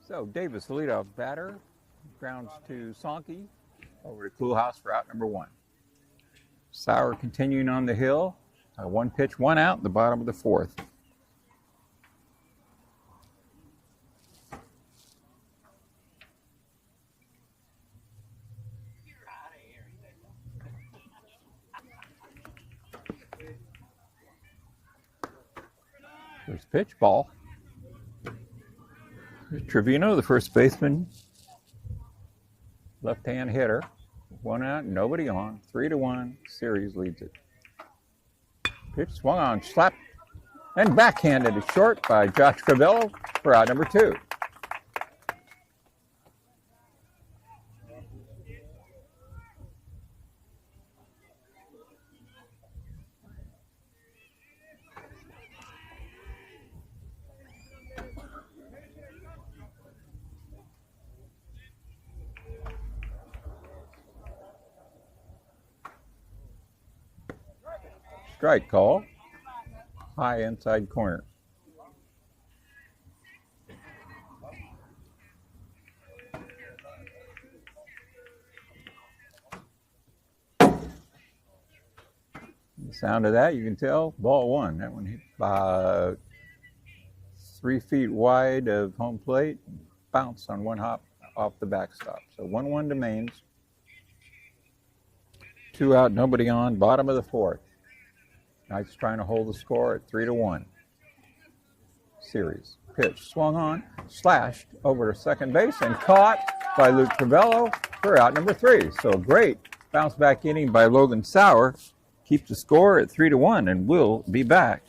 So Davis, the leadoff batter, grounds to Sonke over to Coolhouse for out number 1. Sauer continuing on the hill. 1 pitch, 1 out in the bottom of the fourth. First pitch, ball. Trevino, the first baseman, left-hand hitter. 1 out, nobody on. 3-1, Ceres leads it. Pitch swung on, slapped, and backhanded it short by Josh Crivello for out number 2. Strike call, high inside corner. The sound of that, you can tell, ball 1. That one hit about 3 feet wide of home plate, bounced on 1 hop off the backstop. So 1-1 to Mains. 2 out, nobody on, bottom of the fourth. Knights trying to hold the score at 3-1. Ceres. Pitch swung on, slashed over to second base, and caught by Luke Crivello for out number 3. So great bounce back inning by Logan Sauer keeps the score at 3-1, and we'll be back.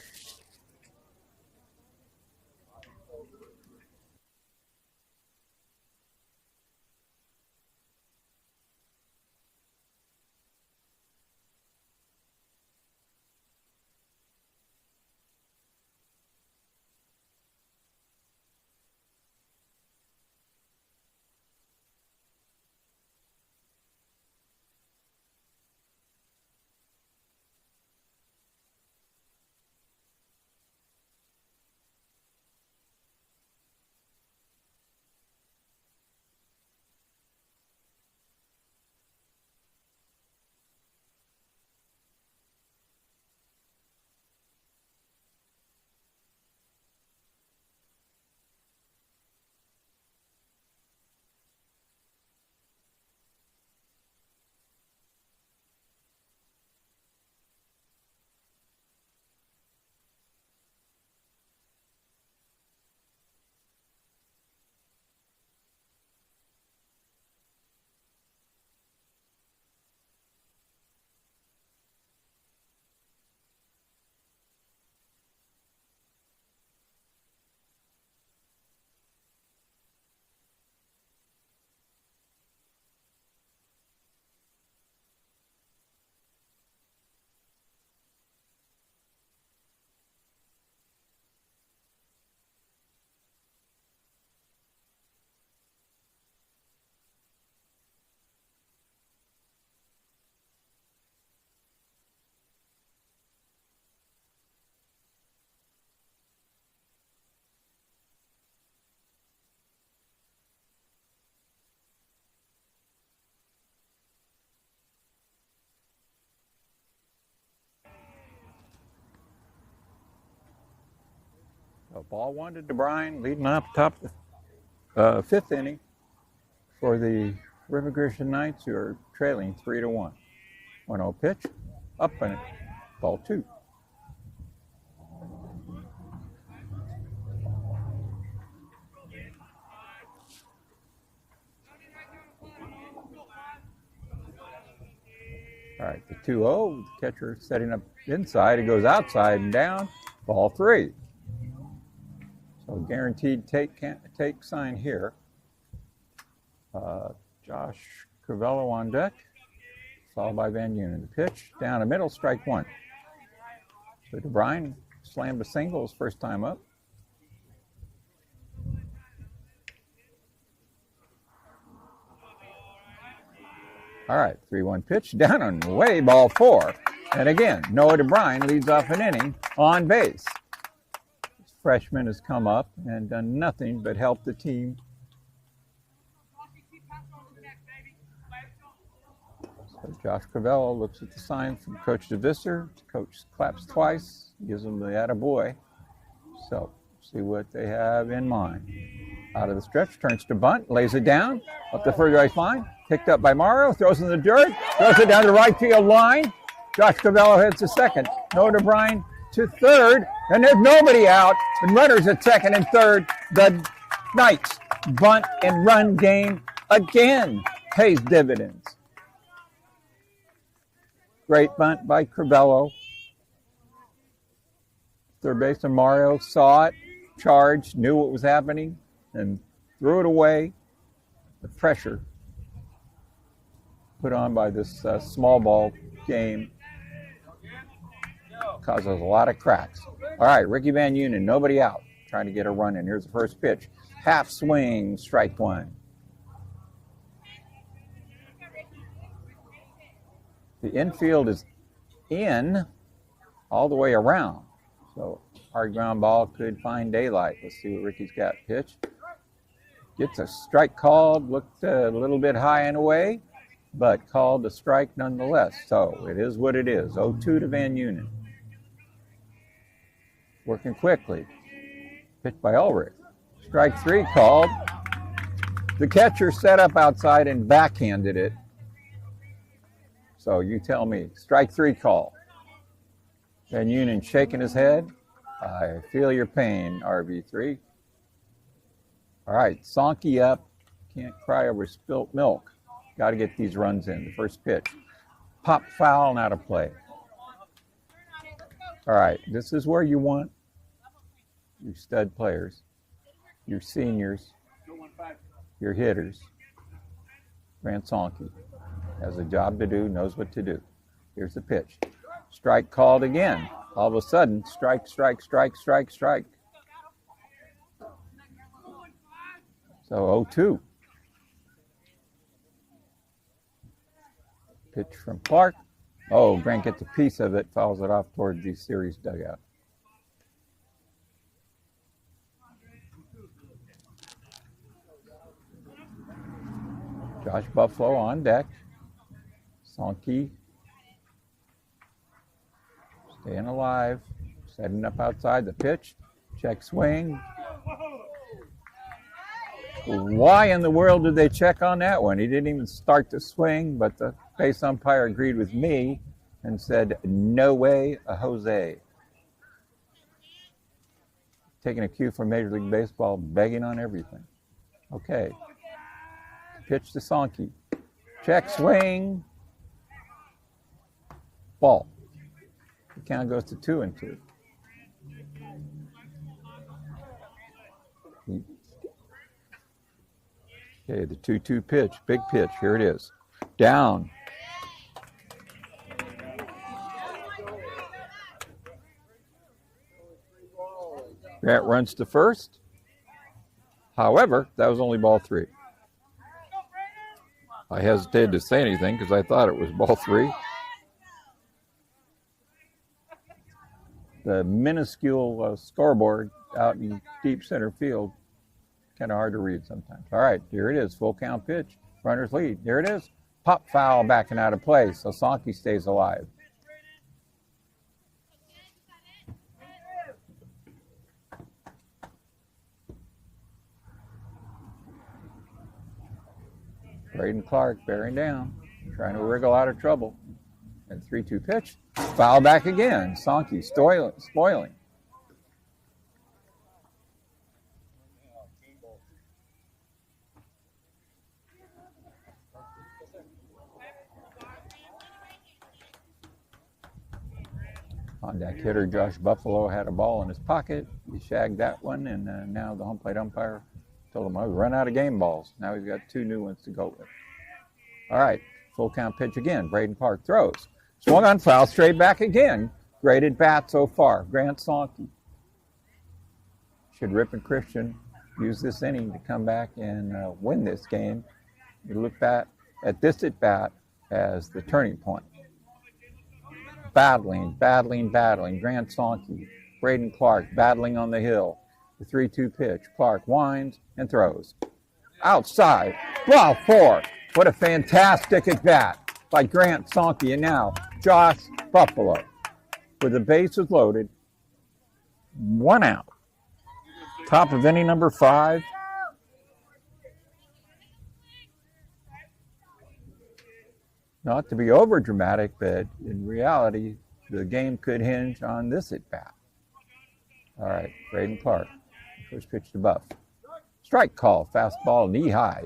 So ball 1 to DeBrine, leading up top the fifth inning for the River Christian Knights, who are trailing 3-1. 1-0 pitch, up and ball 2. All right, the 2-0, the catcher setting up inside. It goes outside and down, ball 3. So guaranteed take sign here. Josh Crivello on deck, followed by Van Unen. The pitch down the middle, strike 1. So DeBrine slammed a single his first time up. All right, 3-1 pitch, down and away, ball 4. And again, Noah DeBrine leads off an inning on base. This freshman has come up and done nothing but help the team. So Josh Crivello looks at the sign from Coach DeVisser. Coach claps twice, gives him the attaboy. So, see what they have in mind. Out of the stretch, turns to bunt, lays it down, up the third right line, picked up by Mario, throws in the dirt, throws it down the right field line. Josh Crivello heads to second. Noah DeBrine to third, and there's nobody out. And runners at second and third. The Knights bunt and run game again pays dividends. Great bunt by Crivello. Third baseman Mario saw it, charged, knew what was happening, and threw it away. The pressure put on by this small ball game causes a lot of cracks. All right, Ricky Van Unen, nobody out, trying to get a run in. Here's the first pitch. Half swing, strike 1. The infield is in all the way around. So hard ground ball could find daylight. Let's see what Ricky's got. Pitch. Gets a strike called. Looked a little bit high and away, but called a strike nonetheless. So it is what it is. 0-2 to Van Unen. Working quickly. Pitch by Ulrich. Strike 3 called. The catcher set up outside and backhanded it. So you tell me. Strike 3 call. Van Unen shaking his head. I feel your pain, RV3. All right, Sonky up. Can't cry over spilt milk. Got to get these runs in. The first pitch. Pop foul and out of play. All right, this is where you want your stud players, your seniors, your hitters. Grant Sonke has a job to do, knows what to do. Here's the pitch. Strike called again. All of a sudden, strike, strike, strike, strike, strike. So 0-2. Pitch from Clark. Oh, Grant gets a piece of it, fouls it off toward the Ceres dugout. Josh Buffalo on deck. Sonke staying alive, setting up outside the pitch. Check swing. Why in the world did they check on that one? He didn't even start the swing, but the base umpire agreed with me and said, no way, a Jose. Taking a cue from Major League Baseball, begging on everything. Okay. Pitch to Sonke. Check swing. Ball. The count goes to 2-2. Okay, the 2-2 pitch, big pitch. Here it is. Down. Grant runs to first. However, that was only ball 3. I hesitated to say anything because I thought it was ball 3. The minuscule scoreboard out in deep center field, kind of hard to read sometimes. All right, here it is, full count pitch. Runners lead. Here it is. Pop foul backing out of play, so Sonke stays alive. Braden Clark bearing down, trying to wriggle out of trouble. And 3-2 pitch. Foul back again. Sonke spoiling. On deck hitter Josh Buffalo had a ball in his pocket. He shagged that one, and now the home plate umpire told him, I've run out of game balls. Now he's got 2 new ones to go with. All right, full count pitch again. Braden Clark throws. Swung on foul, straight back again. Great at bat so far. Grant Sonke. Should Rip and Christian use this inning to come back and win this game. You look back at this at bat as the turning point. Battling. Grant Sonke, Braden Clark battling on the hill. The 3-2 pitch. Clark winds and throws. Outside. Ball 4. What a fantastic at bat by Grant Sonke. And now Josh Buffalo with the bases loaded. 1 out. Top of inning number 5. Not to be over dramatic, but in reality, the game could hinge on this at bat. All right, Braden Clark. First pitch to Buff. Strike call, fastball knee high.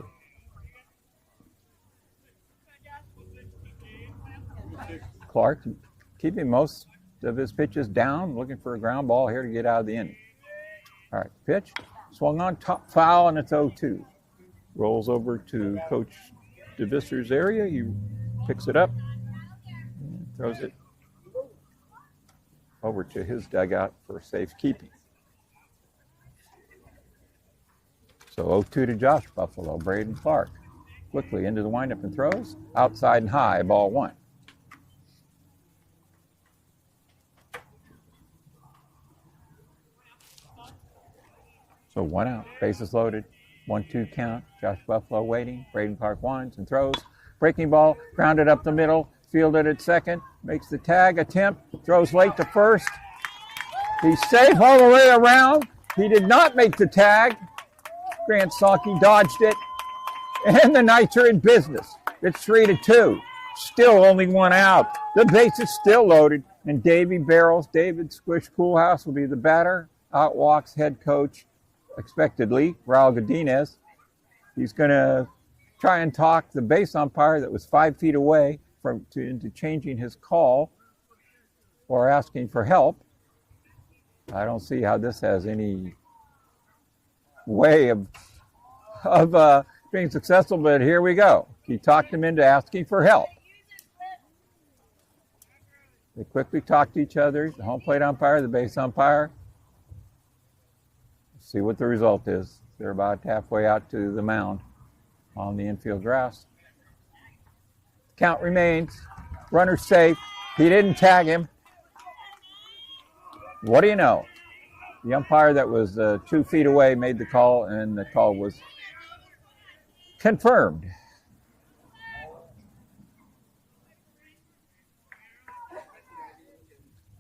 Clark keeping most of his pitches down, looking for a ground ball here to get out of the inning. All right, pitch. Swung on, top foul, and it's 0-2. Rolls over to Coach DeVister's area. He picks it up and throws it over to his dugout for safekeeping. So 0-2 to Josh Buffalo. Braden Clark quickly into the windup and throws. Outside and high, ball 1. So 1 out, bases loaded, 1-2 count. Josh Buffalo waiting. Braden Clark winds and throws. Breaking ball, grounded up the middle, fielded at second, makes the tag attempt, throws late to first. He's safe all the way around. He did not make the tag. Grant Sonke dodged it, and the Knights are in business. It's 3-2. Still only 1 out. The base is still loaded, and David Squish Coolhouse will be the batter. Out walks head coach, expectedly, Raul Godinez. He's going to try and talk the base umpire that was 5 feet away into changing his call or asking for help. I don't see how this has any way of being successful, but here we go. He talked him into asking for help. They quickly talk to each other, the home plate umpire, the base umpire. See what the result is. They're about halfway out to the mound on the infield grass. Count remains. Runner safe. He didn't tag him. What do you know? The umpire that was 2 feet away made the call, and the call was confirmed.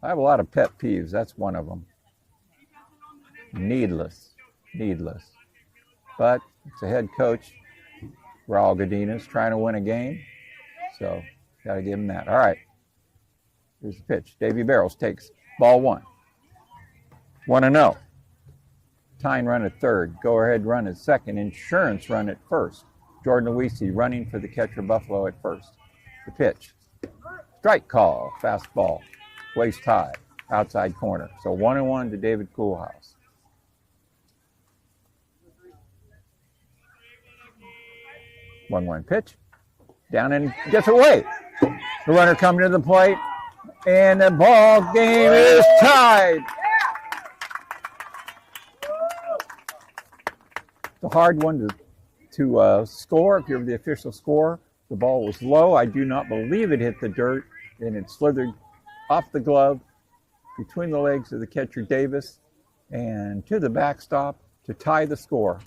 I have a lot of pet peeves. That's one of them. Needless. But it's a head coach, Raul Godinez, trying to win a game. So, got to give him that. All right. Here's the pitch. Davy Barrels takes ball 1. 1-0. Tyne run at third. Go ahead run at second. Insurance run at first. Jordan Luisi running for the catcher Buffalo at first. The pitch. Strike call. Fastball. Waist high. Outside corner. So 1-1 to David Coolhouse. One pitch. Down and gets away. The runner coming to the plate. And the ball game is tied. It's a hard one to score if you're the official scorer. The ball was low. I do not believe it hit the dirt, and it slithered off the glove between the legs of the catcher Davis and to the backstop to tie the score.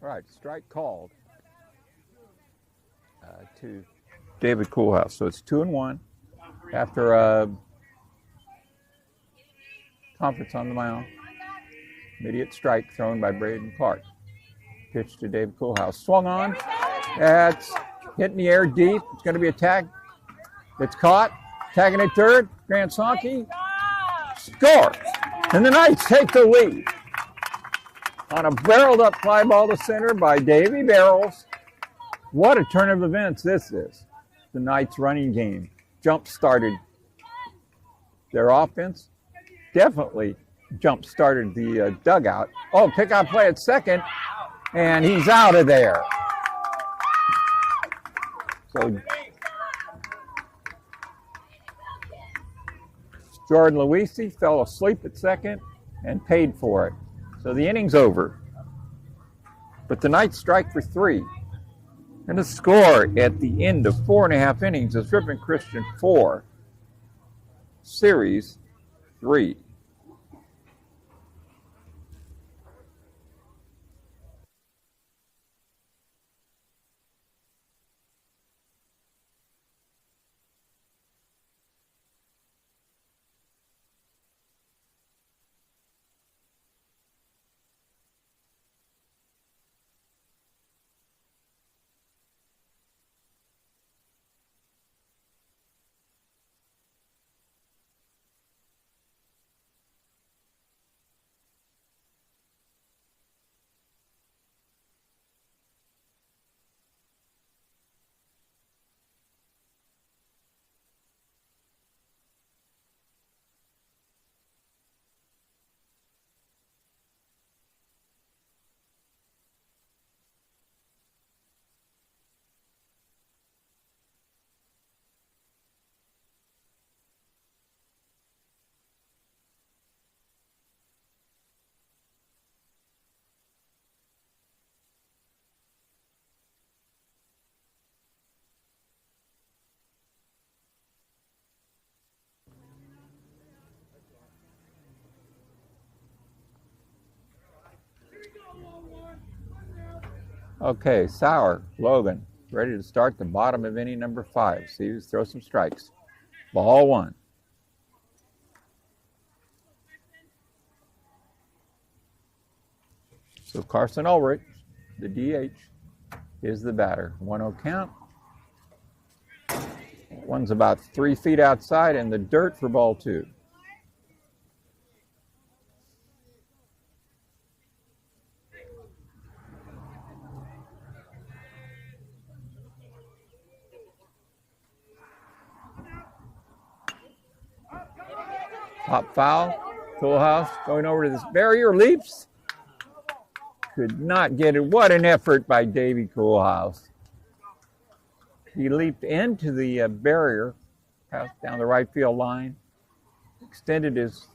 All right, strike called to David Coolhouse. So it's 2-1 after a conference on the mound. Immediate strike thrown by Braden Clark. Pitch to David Coolhouse. Swung on. That's hit in the air deep. It's going to be a tag. It's caught. Tagging at third. Grant Sonke scores. And the Knights take the lead on a barreled up fly ball to center by Davy Barrels. What a turn of events this is. The Knights running game jump-started their offense. Definitely jump-started the dugout. Oh, pick-out play at second, and he's out of there. So Jordan Luisi fell asleep at second and paid for it. So the inning's over. But the Knights strike for 3. And the score at the end of 4.5 innings is Ripon Christian 4, Ceres 3. Okay, Sauer, Logan, ready to start the bottom of inning number 5. See who's throw some strikes. Ball 1. So Carson Ulrich, the DH, is the batter. 1-0 count. One's about 3 feet outside in the dirt for ball 2. Pop foul. Coolhouse going over to this barrier, leaps. Could not get it. What an effort by Davey Coolhouse. He leaped into the barrier, passed down the right field line, extended his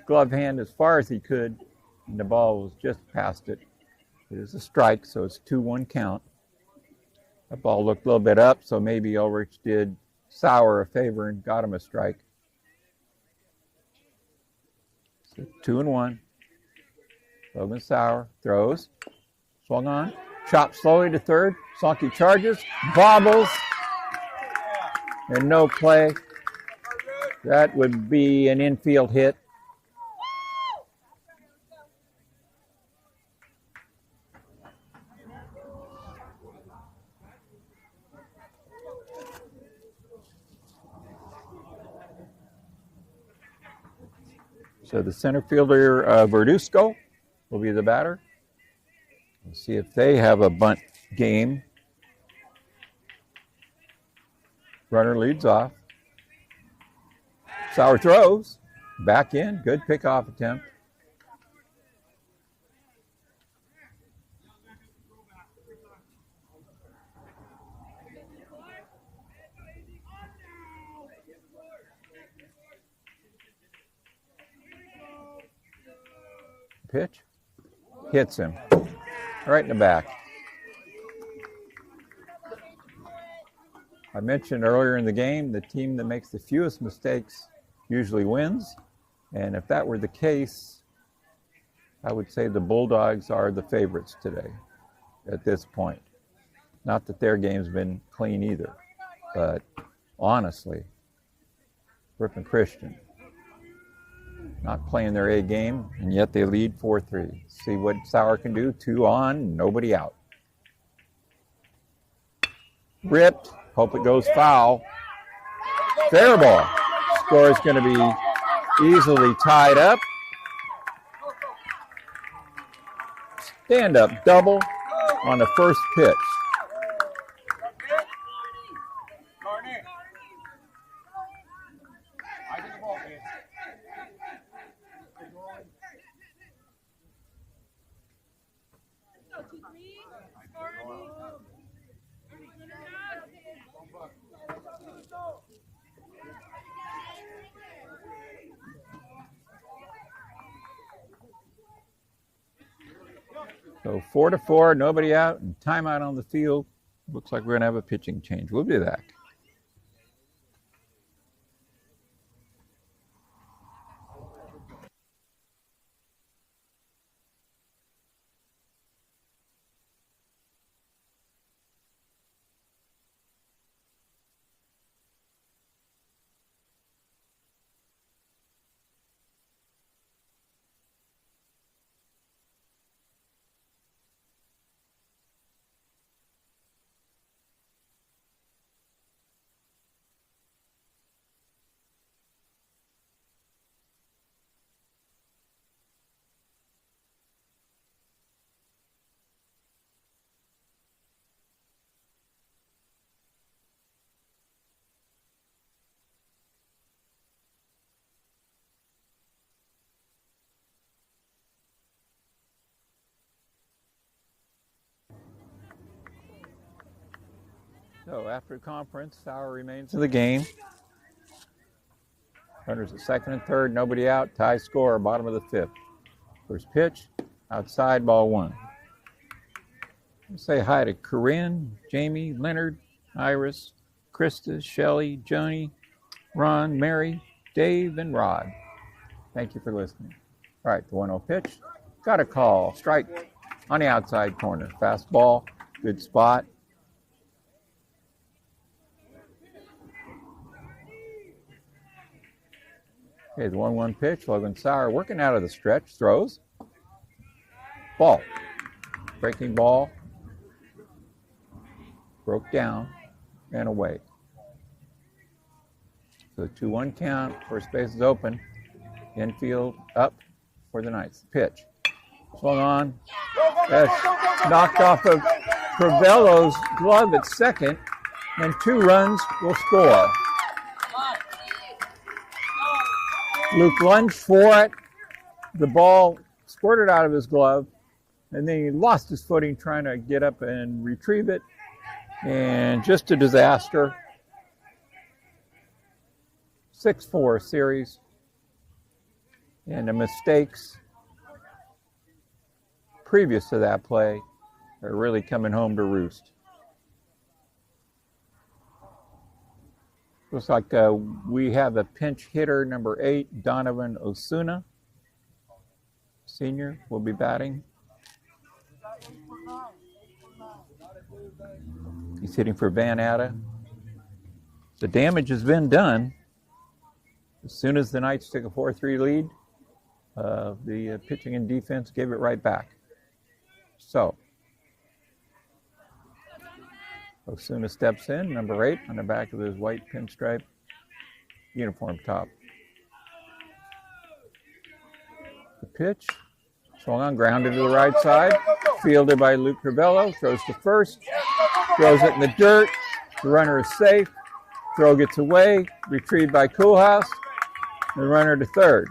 glove hand as far as he could, and the ball was just past it. It is a strike, so it's 2-1 count. That ball looked a little bit up, so maybe Ulrich did Sauer a favor and got him a strike. So 2-1. Logan Sauer throws, swung on, chopped slowly to third. Sonky charges, bobbles, and no play. That would be an infield hit. So the center fielder, Verduzco, will be the batter. We'll see if they have a bunt game. Runner leads off. Sauer throws. Back in. Good pickoff attempt. Pitch. Hits him. Right in the back. I mentioned earlier in the game, the team that makes the fewest mistakes usually wins. And if that were the case, I would say the Bulldogs are the favorites today at this point. Not that their game's been clean either, but honestly, Ripon Christian not playing their A game, and yet they lead 4-3. See what Sauer can do. 2 on, nobody out. Ripped. Hope it goes foul. Fair ball. Score is going to be easily tied up. Stand-up double on the first pitch. So 4-4, nobody out, and timeout on the field. Looks like we're going to have a pitching change. We'll be back. So after conference, Sauer remains in the game. Runners at second and third, nobody out. Tie score, bottom of the 5th. First pitch, outside, ball 1. Say hi to Corinne, Jamie, Leonard, Iris, Krista, Shelley, Joni, Ron, Mary, Dave, and Rod. Thank you for listening. All right, the 1-0 pitch. Got a call. Strike on the outside corner. Fastball Good spot. Okay, the 1-1 pitch. Logan Sauer working out of the stretch. Throws. Ball. Breaking ball. Broke down. Ran away. So 2-1 count. First base is open. Infield up for the Knights. Pitch. Swung on. That's knocked off of Crivello's glove at second. And 2 runs will score. Luke lunged for it. The ball squirted out of his glove. And then he lost his footing trying to get up and retrieve it. And just a disaster. 6-4 Ceres. And the mistakes previous to that play are really coming home to roost. Looks like we have a pinch hitter, number 8, Donovan Osuna. Senior will be batting. He's hitting for Van Atta. The damage has been done. As soon as the Knights took a 4-3 lead, the pitching and defense gave it right back. So, Osuna steps in, number 8, on the back of his white pinstripe uniform top. The pitch, swung on, grounded to the right side, fielded by Luke Crivello, throws to first, throws it in the dirt, the runner is safe, throw gets away, retrieved by Koolhaas, the runner to third.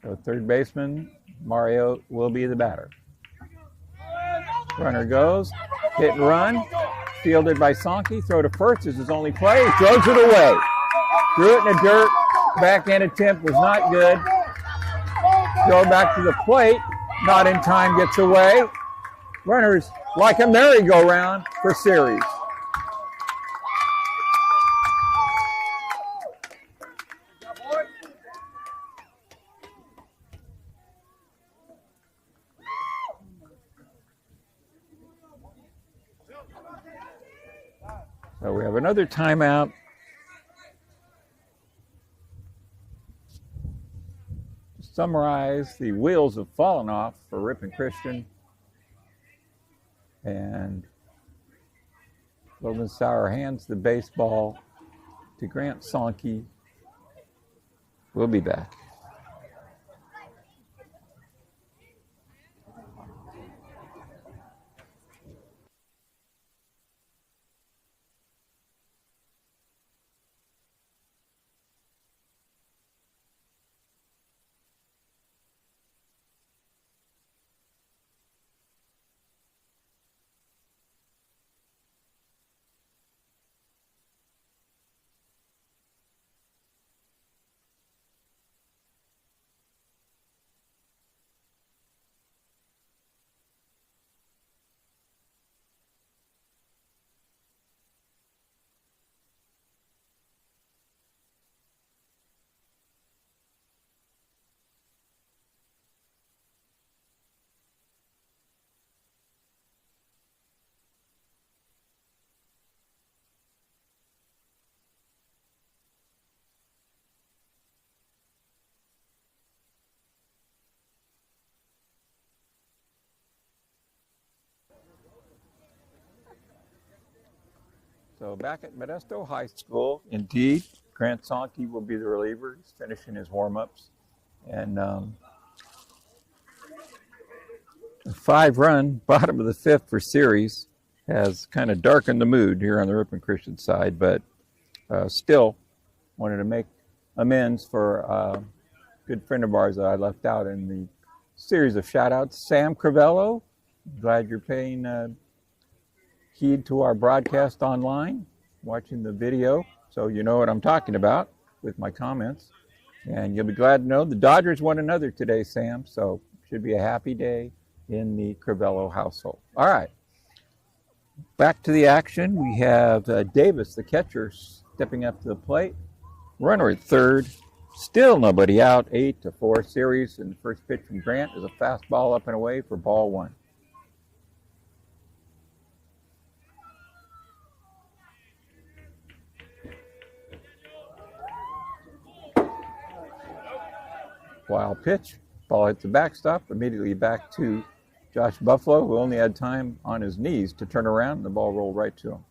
So third baseman, Mario, will be the batter. Runner goes, hit and run, fielded by Sankey, throw to first is his only play, he throws it away. Threw it in the dirt, backhand attempt was not good. Throw back to the plate, not in time, gets away. Runners like a merry-go-round for Ceres. So we have another timeout. To summarize, the wheels have fallen off for Ripon Christian. And Logan Sauer hands the baseball to Grant Sankey. We'll be back. So back at Modesto High School, indeed, Grant Sankey will be the reliever. He's finishing his warm-ups. And a 5-run, bottom of the 5th for Ceres has kind of darkened the mood here on the Ripon Christian side, but still wanted to make amends for a good friend of ours that I left out in the series of shout-outs. Sam Crivello, glad you're paying heed to our broadcast online, watching the video, so you know what I'm talking about with my comments. And you'll be glad to know the Dodgers won another today, Sam. So should be a happy day in the Crivello household. All right. Back to the action. We have Davis, the catcher, stepping up to the plate. Runner at third. Still nobody out. 8-4 Ceres. And the first pitch from Grant is a fastball up and away for ball one. Wild pitch. Ball hits the backstop. Immediately back to Josh Buffalo, who only had time on his knees to turn around, and the ball rolled right to him.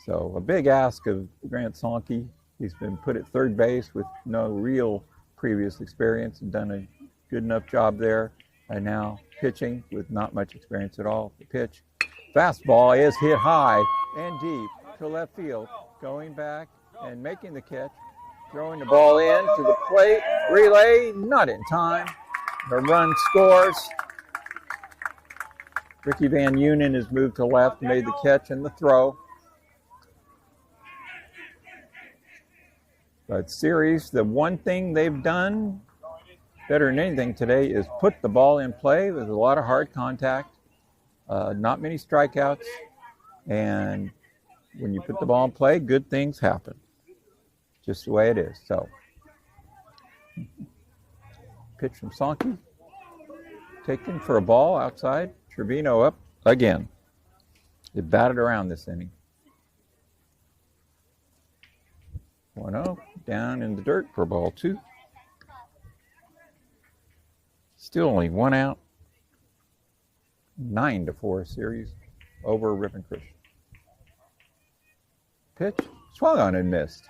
So a big ask of Grant Sankey. He's been put at third base with no real previous experience and done a good enough job there. And now pitching with not much experience at all. The pitch. Fastball is hit high and deep to left field. Going back and making the catch. Throwing the ball in to the plate. Relay, not in time. The run scores. Ricky Van Eunen has moved to left, made the catch and the throw. But Ceres, the one thing they've done better than anything today is put the ball in play with a lot of hard contact, not many strikeouts, and when you put the ball in play, good things happen. Just the way it is. So, pitch from Sankey, taken for a ball outside. Trevino up again. They batted around this inning. 1-0, down in the dirt for ball two. Still only one out. 9-4 Ceres over Ripon Christian. Pitch, swung on and missed.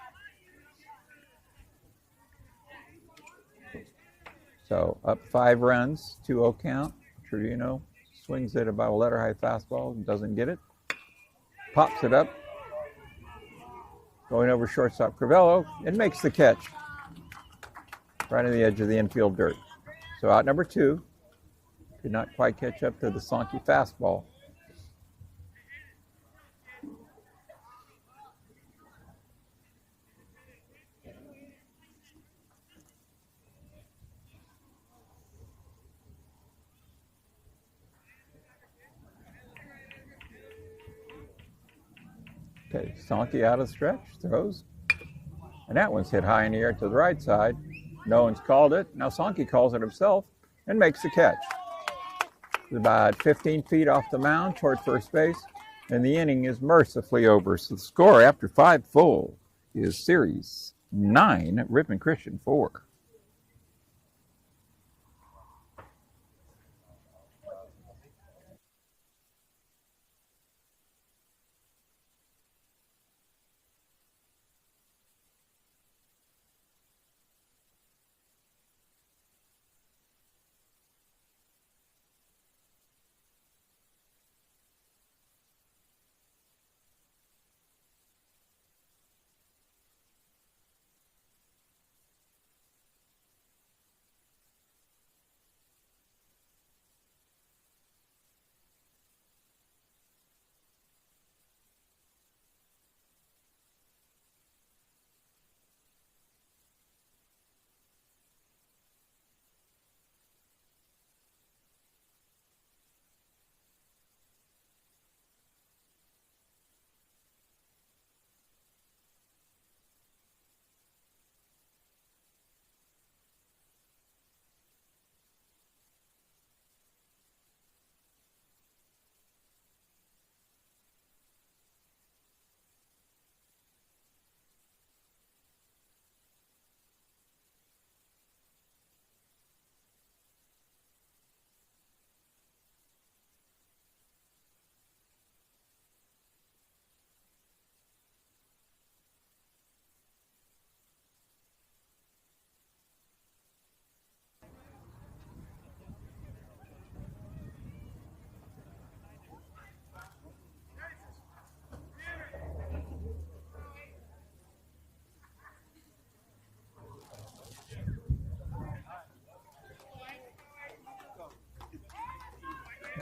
So up 5 runs, 2-0 count. Trevino swings it about a letter-high fastball, doesn't get it. Pops it up. Going over shortstop Crivello and makes the catch. Right on the edge of the infield dirt. So out number 2. Could not quite catch up to the Sankey fastball. Okay, Sankey out of the stretch, throws. And that one's hit high in the air to the right side. No one's called it. Now Sankey calls it himself and makes the catch. It's about 15 feet off the mound toward first base, and the inning is mercifully over. So the score after 5 full is Ceres 9, Ripon Christian 4.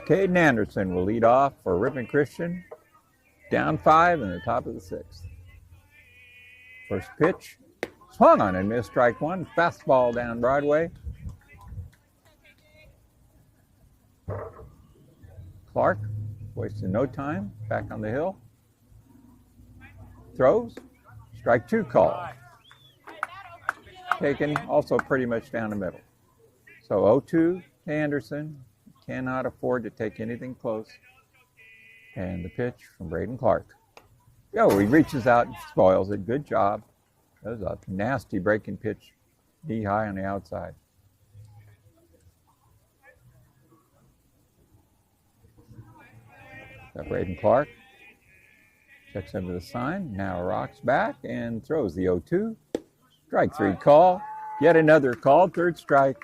Caden Anderson will lead off for Ripon Christian. Down 5 in the top of the 6th. First pitch, Swung on and missed strike one. Fastball down Broadway. Clark, wasting no time, back on the hill. Throws. Strike two call. Taken also pretty much down the middle. So 0-2 to Anderson. Cannot afford to take anything close. And the pitch from Braden Clark. Oh, he reaches out and spoils it. Good job. That was a nasty breaking pitch, knee high on the outside. Got Braden Clark. Checks into the sign. Now rocks back and throws the 0-2. Strike three call. Yet another call. Third strike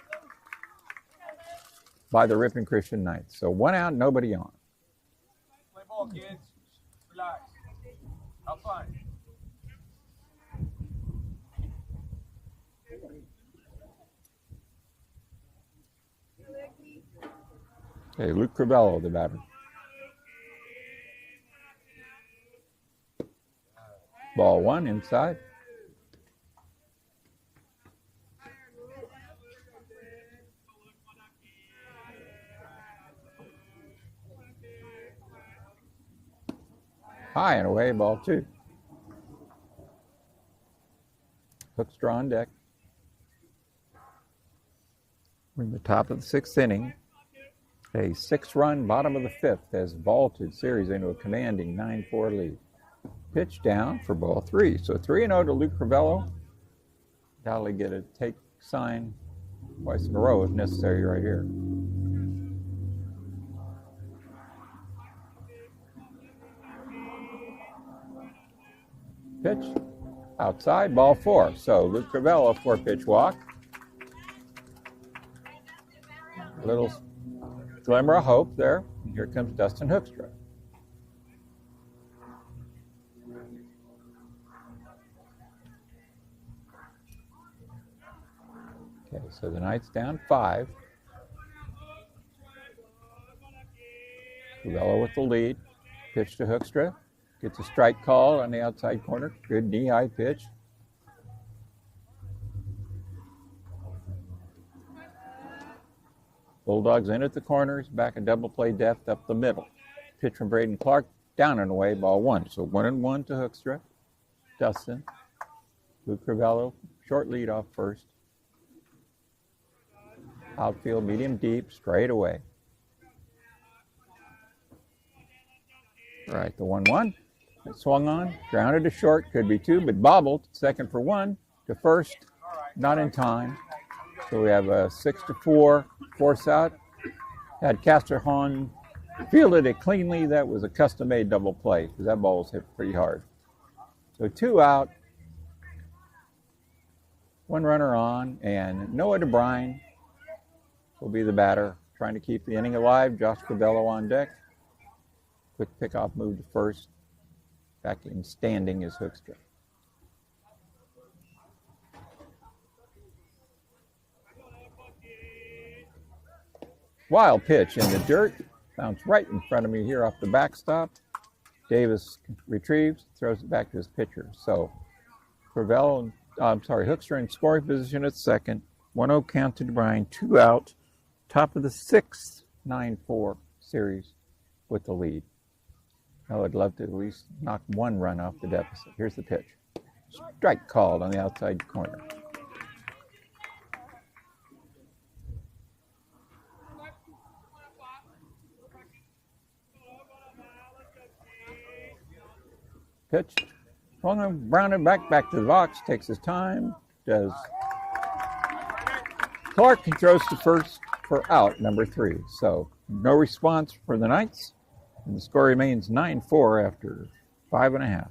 by the Ripon Christian Knights. So one out, nobody on. Play ball, kids. Relax. Have fun. Okay, Luke Crivello, the batter. Ball one inside. High and away, ball two. Hoekstra on deck. We're in the top of the sixth inning. A 6-run bottom of the fifth has vaulted Ceres into a commanding 9-4 lead. Pitch down for ball three. So 3-0 to Luke Crivello. Probably get a take sign twice in a row if necessary right here. Pitch outside, ball four. So Luke Crivello, 4-pitch walk. A little glimmer of hope there. Here comes Dustin Hoekstra. Okay, so the Knights down 5. Crivello with the lead. Pitch to Hoekstra. Gets a strike call on the outside corner. Good knee-high pitch. Bulldogs in at the corners, back a double play depth up the middle. Pitch from Braden Clark, down and away, ball one. So 1-1 to Hoekstra. Dustin. Luke Crivello, short lead off first. Outfield, medium deep, straight away. All right, the 1-1. It swung on, grounded to short, could be two, but bobbled. Second for one to first, not in time. So we have a 6-4 force out. Had Casterhorn fielded it cleanly. That was a custom-made double play because that ball was hit pretty hard. So 2 out, 1 runner on, and Noah DeBrine will be the batter, trying to keep the inning alive. Josh Crivello on deck. Quick pickoff move to first. Back in standing is Hoekstra. Wild pitch in the dirt. Bounced right in front of me here off the backstop. Davis retrieves, throws it back to his pitcher. So Hoekstra in scoring position at second. 1-0 count to DeBrine, 2 out. Top of the sixth, 9-4 series with the lead. I would love to at least knock 1 run off the deficit. Here's the pitch. Strike called on the outside corner. Pitch. Swung him, rounded back to the box, takes his time, does Clark, and throws to first for out number 3. So no response for the Knights. And the score remains 9-4 after 5.5.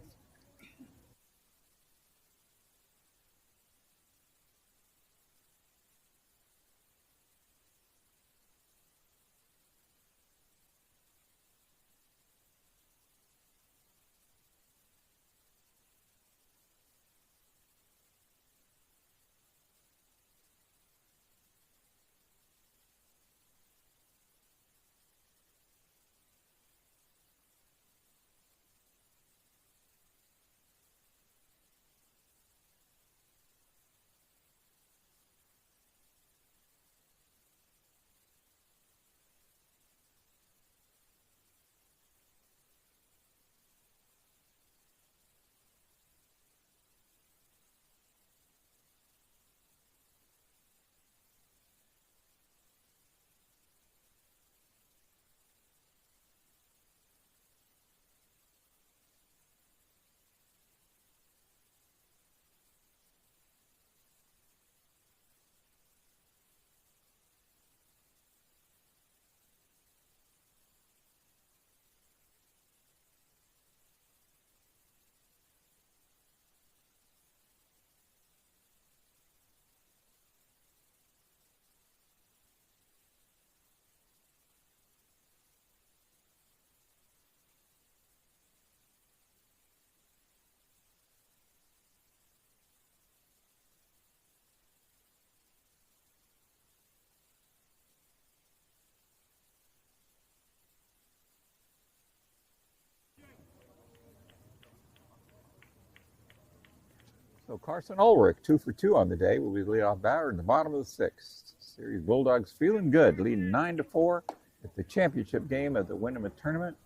So Carson Ulrich, 2 for 2 on the day, will be the leadoff batter in the bottom of the sixth. Ceres Bulldogs feeling good, leading 9-4 at the championship game of the Wyndham Tournament.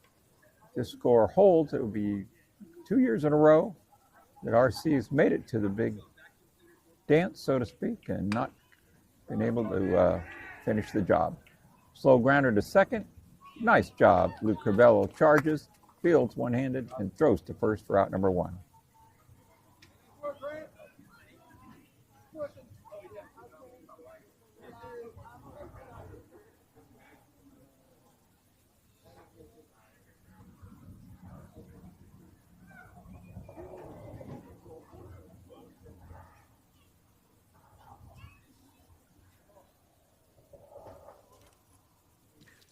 If this score holds, it will be 2 years in a row that RC's made it to the big dance, so to speak, and not been able to finish the job. Slow grounder to second. Nice job. Luke Crivello charges, fields one-handed, and throws to first for out number 1.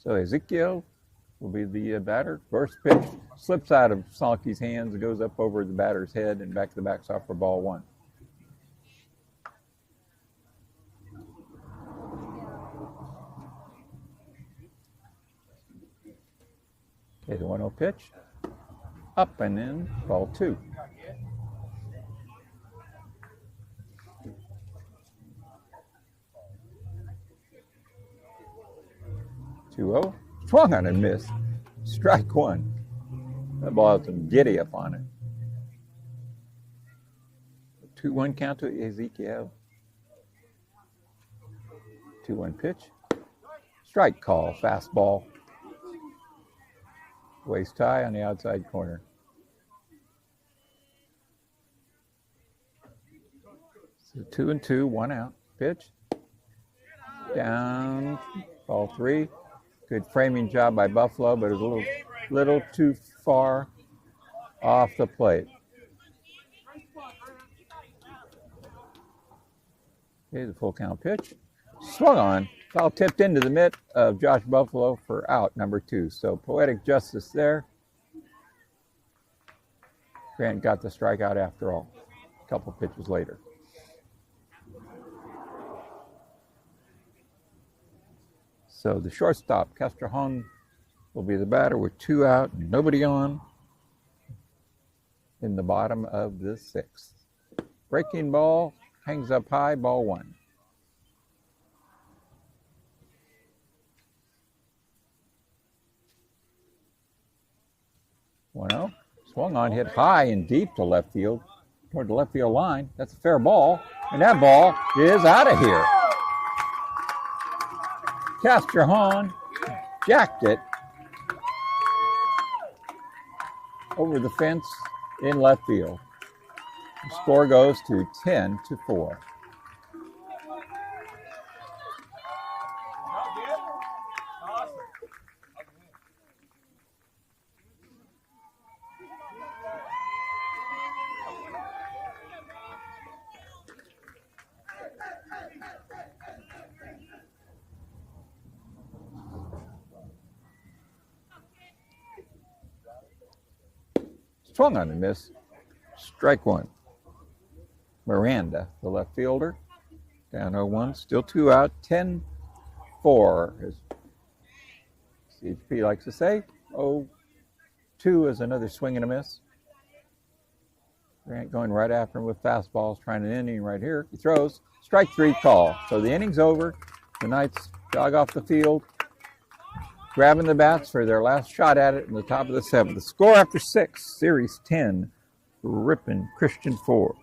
So Ezekiel will be the batter. First pitch slips out of Salke's hands and goes up over the batter's head and back to the backstop for ball 1. Okay, the 1-0 pitch. Up and in, ball 2. Swung on and missed. Strike 1. That ball had some giddy up on it. 2-1 count to Ezekiel. 2-1 pitch. Strike call, fastball. Waist tie on the outside corner. So 2-2, 1 out. Pitch. Down, ball 3. Good framing job by Buffalo, but it was a little too far off the plate. Okay, the full count pitch. Swung on. Foul tipped into the mitt of Josh Buffalo for out number 2. So poetic justice there. Grant got the strikeout after all, a couple pitches later. So the shortstop, Castrejón, will be the batter with 2 out and nobody on in the bottom of the 6th. Breaking ball, hangs up high, ball 1. Swung on, hit high and deep to left field, toward the left field line. That's a fair ball, and that ball is out of here. Castrejón jacked it over the fence in left field. The score goes to 10-4. Swung on and miss. Strike 1. Miranda, the left fielder, down 0-1, still 2 out, 10-4, as CHP likes to say. 0-2 is another swing and a miss. Grant going right after him with fastballs, trying an inning right here. He throws. Strike 3 call. So the inning's over. The Knights jog off the field, grabbing the bats for their last shot at it in the top of the 7th. The score after 6, Ceres 10, Ripon Christian 4.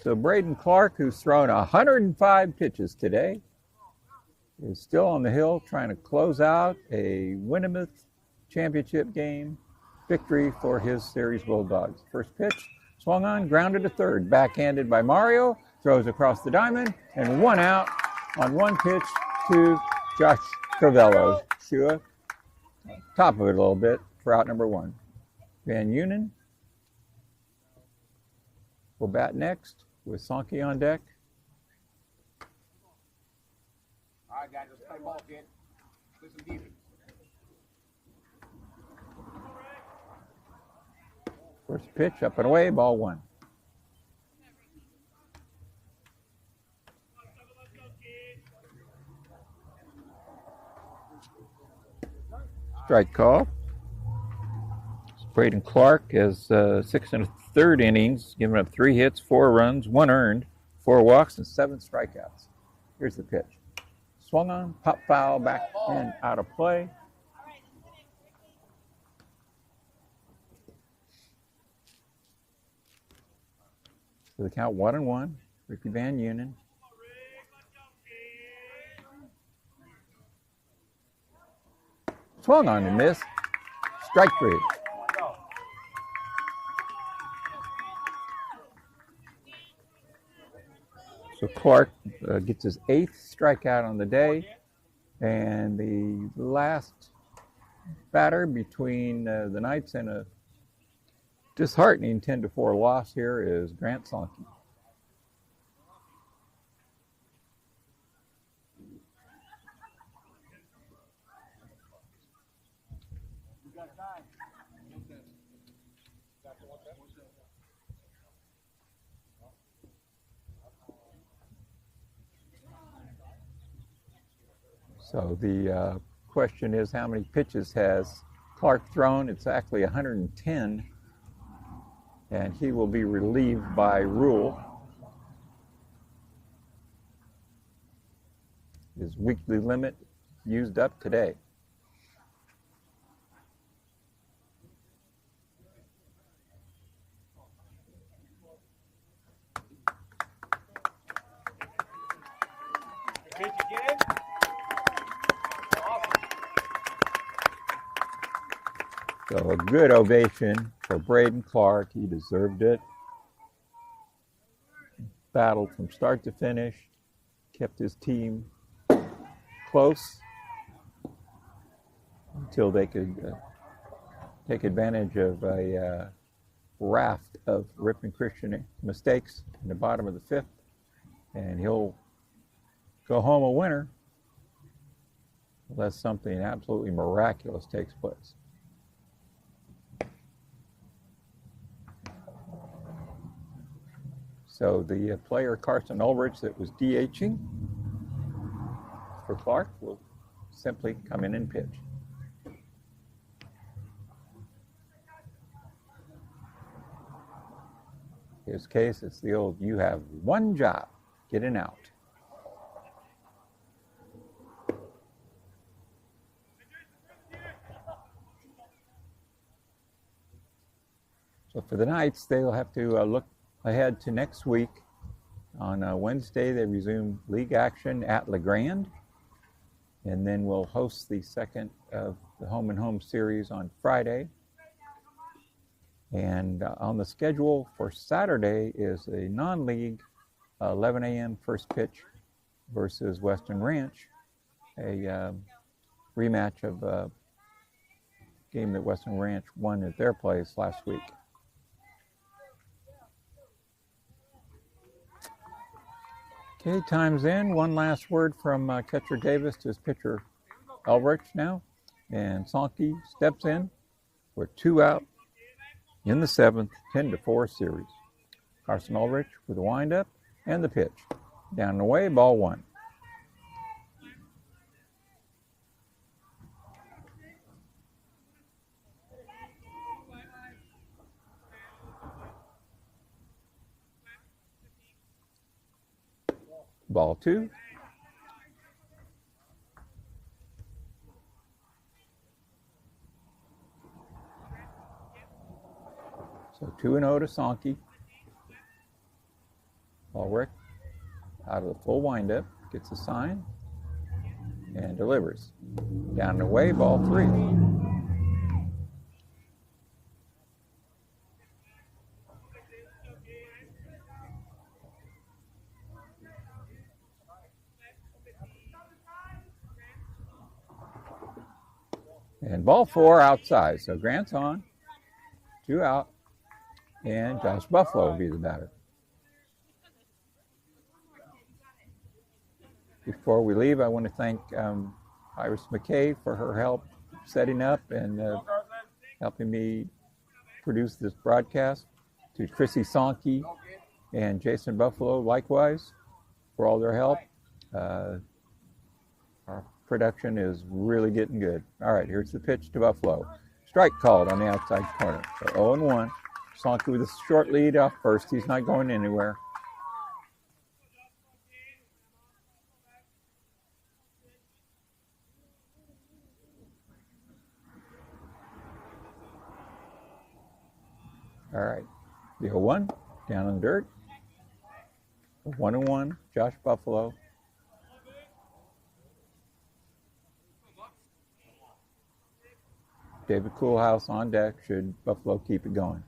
So Braden Clark, who's thrown 105 pitches today, is still on the hill trying to close out a Winnemouth championship game victory for his Ceres Bulldogs. First pitch, swung on, grounded to third, backhanded by Mario, throws across the diamond, and one out on one pitch to Josh Crivello. Shua, top of it a little bit for out number one. Van Unen will bat next with Sankey on deck. All right, guys, let's play ball, kid. Play some defense. First pitch, up and away, ball one. Strike call. Braden Clark has 6 1/3 innings, giving up 3 hits, 4 runs, 1 earned, 4 walks, and 7 strikeouts. Here's the pitch. Swung on, pop foul, back and out of play. So the count 1-1. Ricky Van Unen. Swung on and missed. Strike 3. So Clark gets his 8th strikeout on the day. And the last batter between the Knights and a disheartening 10-4 loss here is Grant Sankey. So the question is, how many pitches has Clark thrown? It's actually 110, and he will be relieved by Rule. His weekly limit used up today. Pitch again. So a good ovation for Braden Clark. He deserved it. Battled from start to finish. Kept his team close until they could take advantage of a raft of Rip and Christian mistakes in the bottom of the 5th. And he'll go home a winner unless something absolutely miraculous takes place. So the player, Carson Ulrich, that was DHing for Clark, will simply come in and pitch. In his case, it's the old, you have one job, get an out. So for the Knights, they'll have to look ahead to next week. On Wednesday, they resume league action at LeGrand, and then we'll host the second of the home and home series on Friday. And on the schedule for Saturday is a non-league 11 a.m. first pitch versus Western Ranch, a rematch of a game that Western Ranch won at their place last week. Okay, time's in. One last word from catcher Davis to his pitcher Ulrich now. And Sankey steps in for 2 out in the 7th, 10-4 series. Carson Ulrich with the windup and the pitch. Down and away, ball 1. Ball 2. So 2-0 to Sankey. out of the full windup, gets a sign, and delivers. Down and away, ball 3. And ball 4 outside. So Grant's on, 2 out, and Josh Buffalo will be the batter. Before we leave, I want to thank Iris McKay for her help setting up and helping me produce this broadcast. To Chrissy Sonke and Jason Buffalo, likewise, for all their help. Our production is really getting good. All right, here's the pitch to Buffalo. Strike called on the outside corner. So 0-1. Sonke with a short lead off first. He's not going anywhere. All right, the 0-1 down in the dirt. 1-1, Josh Buffalo. David Coolhouse on deck should Buffalo keep it going.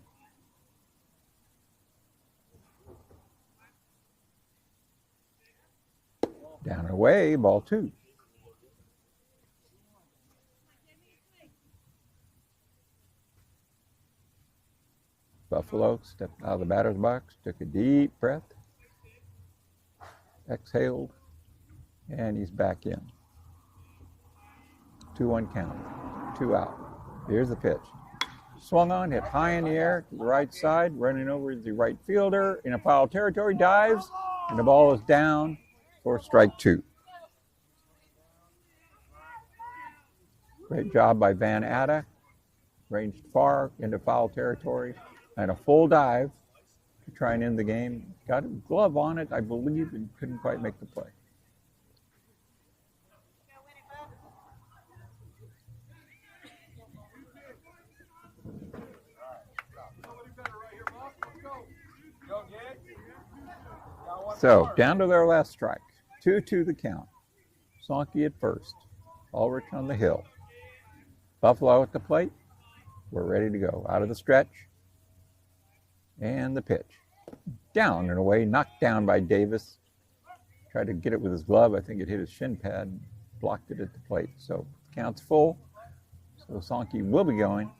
Down and away, ball 2. Buffalo stepped out of the batter's box, took a deep breath, exhaled, and he's back in. 2-1 count, 2 out. Here's the pitch. Swung on, hit high in the air to the right side, running over the right fielder in a foul territory, dives, and the ball is down for strike 2. Great job by Van Atta. Ranged far into foul territory and a full dive to try and end the game. Got a glove on it, I believe, and couldn't quite make the play. So, down to their last strike. 2-2 the count. Sonke at first. Ulrich on the hill. Buffalo at the plate. We're ready to go. Out of the stretch. And the pitch. Down and away. Knocked down by Davis. Tried to get it with his glove. I think it hit his shin pad. Blocked it at the plate. So, count's full. So, Sonke will be going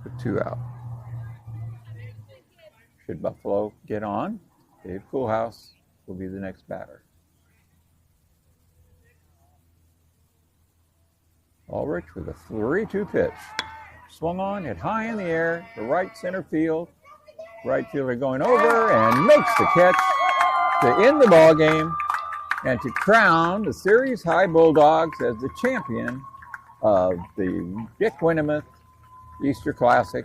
with 2 out. Should Buffalo get on, Dave Coolhouse will be the next batter. Ulrich with a 3-2 pitch. Swung on, hit high in the air, the right center field. Right fielder going over and makes the catch to end the ball game and to crown the Ceres High Bulldogs as the champion of the Dick Winnemouth Easter Classic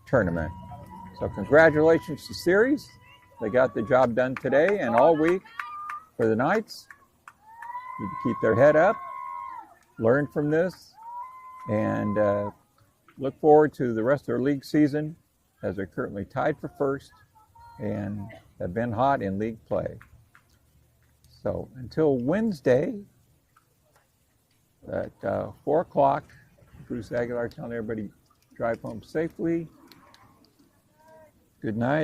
tournament. So congratulations to Ceres. They got the job done today and all week for the Knights. Need to keep their head up, learn from this, and look forward to the rest of their league season as they're currently tied for first and have been hot in league play. So until Wednesday at 4 o'clock, Bruce Aguilar telling everybody drive home safely. Good night.